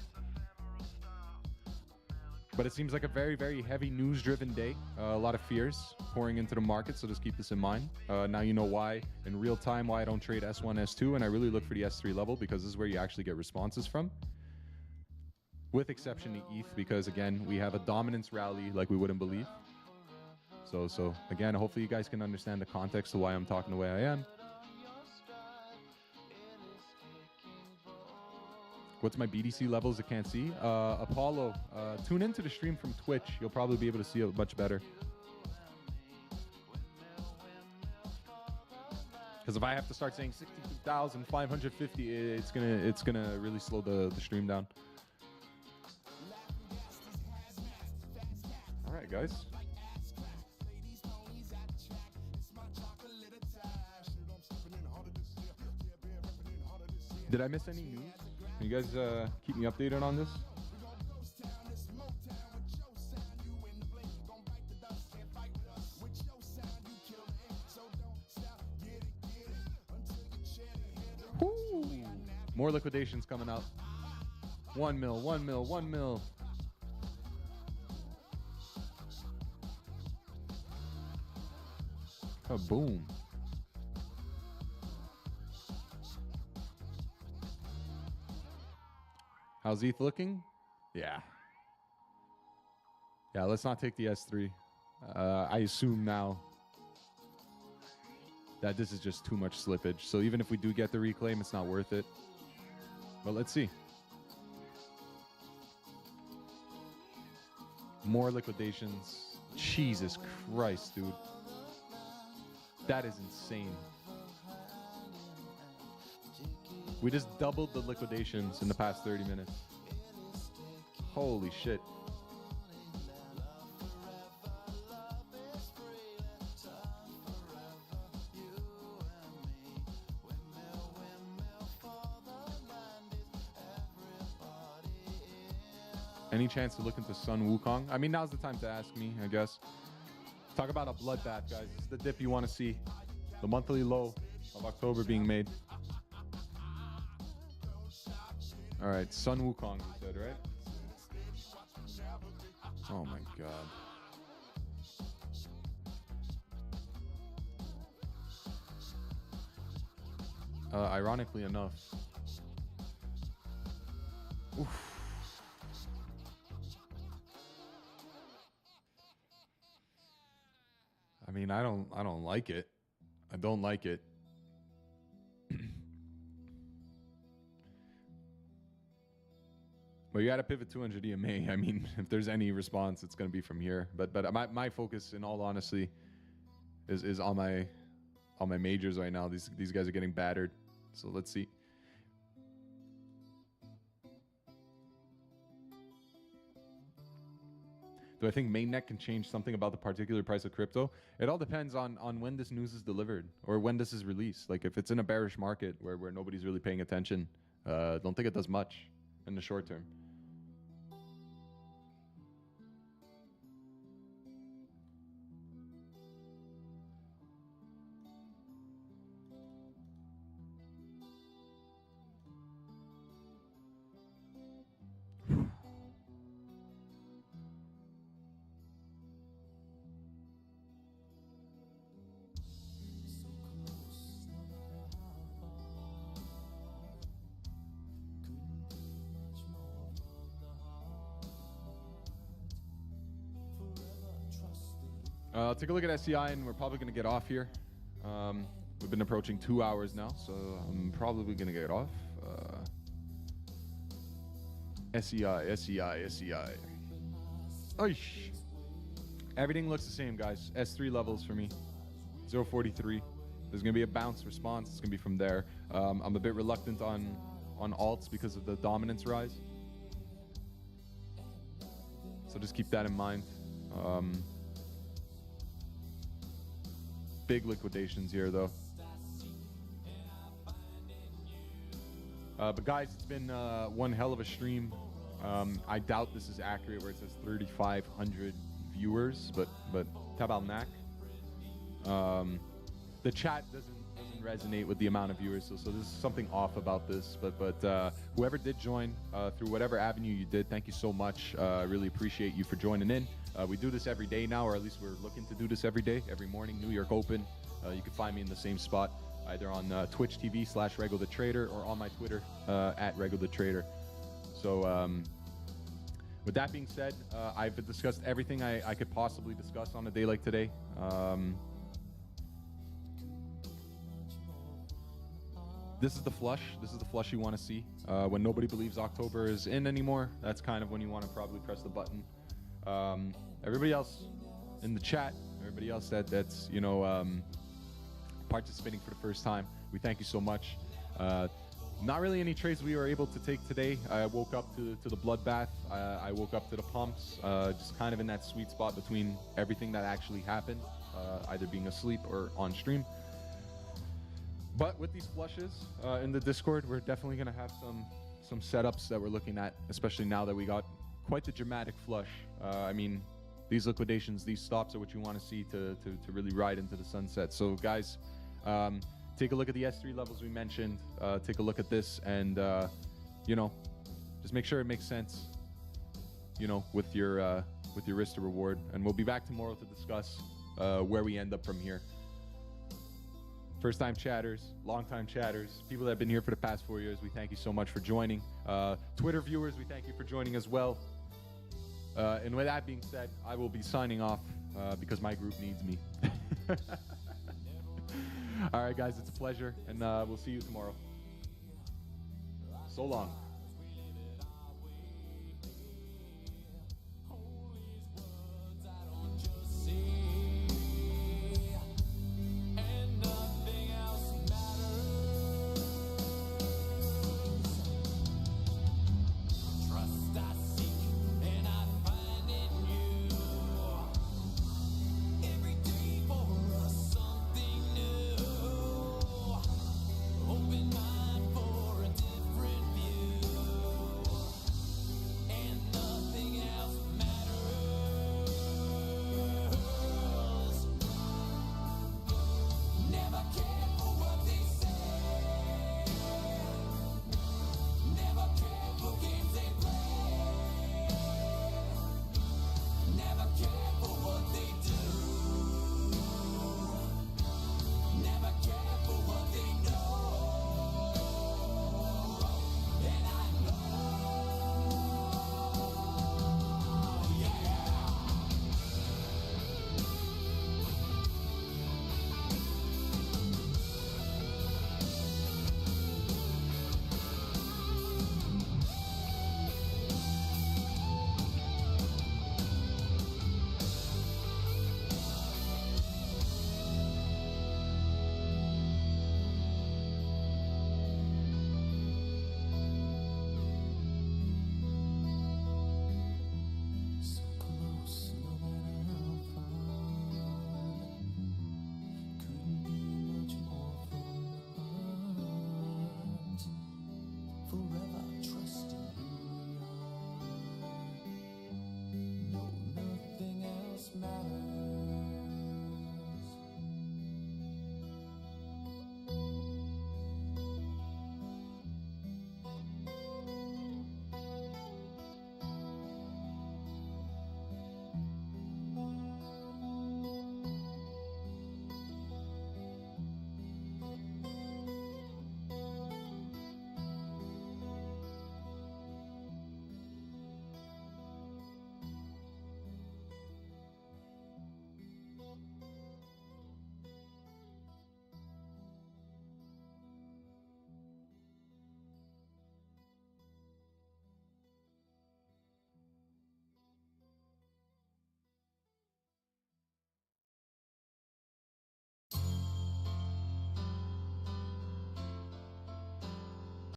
But it seems like a very, very heavy news-driven day. A lot of fears pouring into the market, so just keep this in mind. Now you know why, in real time, why I don't trade S1, S2, and I really look for the S3 level, because this is where you actually get responses from. With exception to ETH, because again, we have a dominance rally like we wouldn't believe. So again, hopefully you guys can understand the context of why I'm talking the way I am. What's my BTC levels I can't see? Apollo, tune into the stream from Twitch. You'll probably be able to see it much better. Because if I have to start saying 62,550, it's gonna really slow the stream down. All right, guys. Did I miss any news? Can you guys keep me updated on this? More liquidations coming out. 1 mil, 1 mil, 1 mil. Oh, boom. How's ETH looking? Yeah. Yeah, let's not take the S3. I assume now that this is just too much slippage. So even if we do get the reclaim, it's not worth it. But let's see. More liquidations. Jesus Christ, dude. That is insane. We just doubled the liquidations in the past 30 minutes. Holy shit. Any chance to look into Sun Wukong? I mean, now's the time to ask me, I guess. Talk about a bloodbath, guys. This is the dip you want to see. The monthly low of October being made. All right, Sun Wukong, you said, right? Oh my god. Ironically enough. Oof. I mean, I don't like it. I don't like it. But you got to pivot 200 EMA. I mean, if there's any response, it's going to be from here. But my focus, in all honesty, is on my majors right now. These guys are getting battered. So let's see. Do I think mainnet can change something about the particular price of crypto? It all depends on when this news is delivered or when this is released. Like if it's in a bearish market where nobody's really paying attention, don't think it does much in the short term. Take a look at SCI, and we're probably going to get off here. We've been approaching 2 hours now, so I'm probably going to get off. SCI. Oish. Everything looks the same, guys. S3 levels for me. 0.43. There's going to be a bounce response. It's going to be from there. I'm a bit reluctant on alts because of the dominance rise. So just keep that in mind. Big liquidations here, though. But guys, it's been one hell of a stream. I doubt this is accurate where it says 3,500 viewers, but Tabalnak. The chat doesn't resonate with the amount of viewers, so there's something off about this. But whoever did join through whatever avenue you did, thank you so much. Really appreciate you for joining in. We do this every day now, or at least we're looking to do this every day, every morning. New York Open. You can find me in the same spot, either on Twitch TV/Rego the Trader or on my Twitter at Rego the Trader. So with that being said, I've discussed everything I could possibly discuss on a day like today. This is the flush. This is the flush you want to see. When nobody believes October is in anymore, that's kind of when you want to probably press the button. Everybody else in the chat, everybody else that's participating for the first time, we thank you so much. Not really any trades we were able to take today. I woke up to the bloodbath. I woke up to the pumps, just kind of in that sweet spot between everything that actually happened, either being asleep or on stream. But with these flushes in the Discord, we're definitely going to have some setups that we're looking at, especially now that we got quite the dramatic flush. I mean, these liquidations, these stops are what you want to see to really ride into the sunset. So guys, take a look at the S3 levels we mentioned. Take a look at this, and you know, just make sure it makes sense. You know, with your risk to reward, and we'll be back tomorrow to discuss where we end up from here. First-time chatters, long-time chatters, people that have been here for the past 4 years, we thank you so much for joining. Twitter viewers, we thank you for joining as well. And with that being said, I will be signing off because my group needs me. All right, guys, it's a pleasure, and we'll see you tomorrow. So long.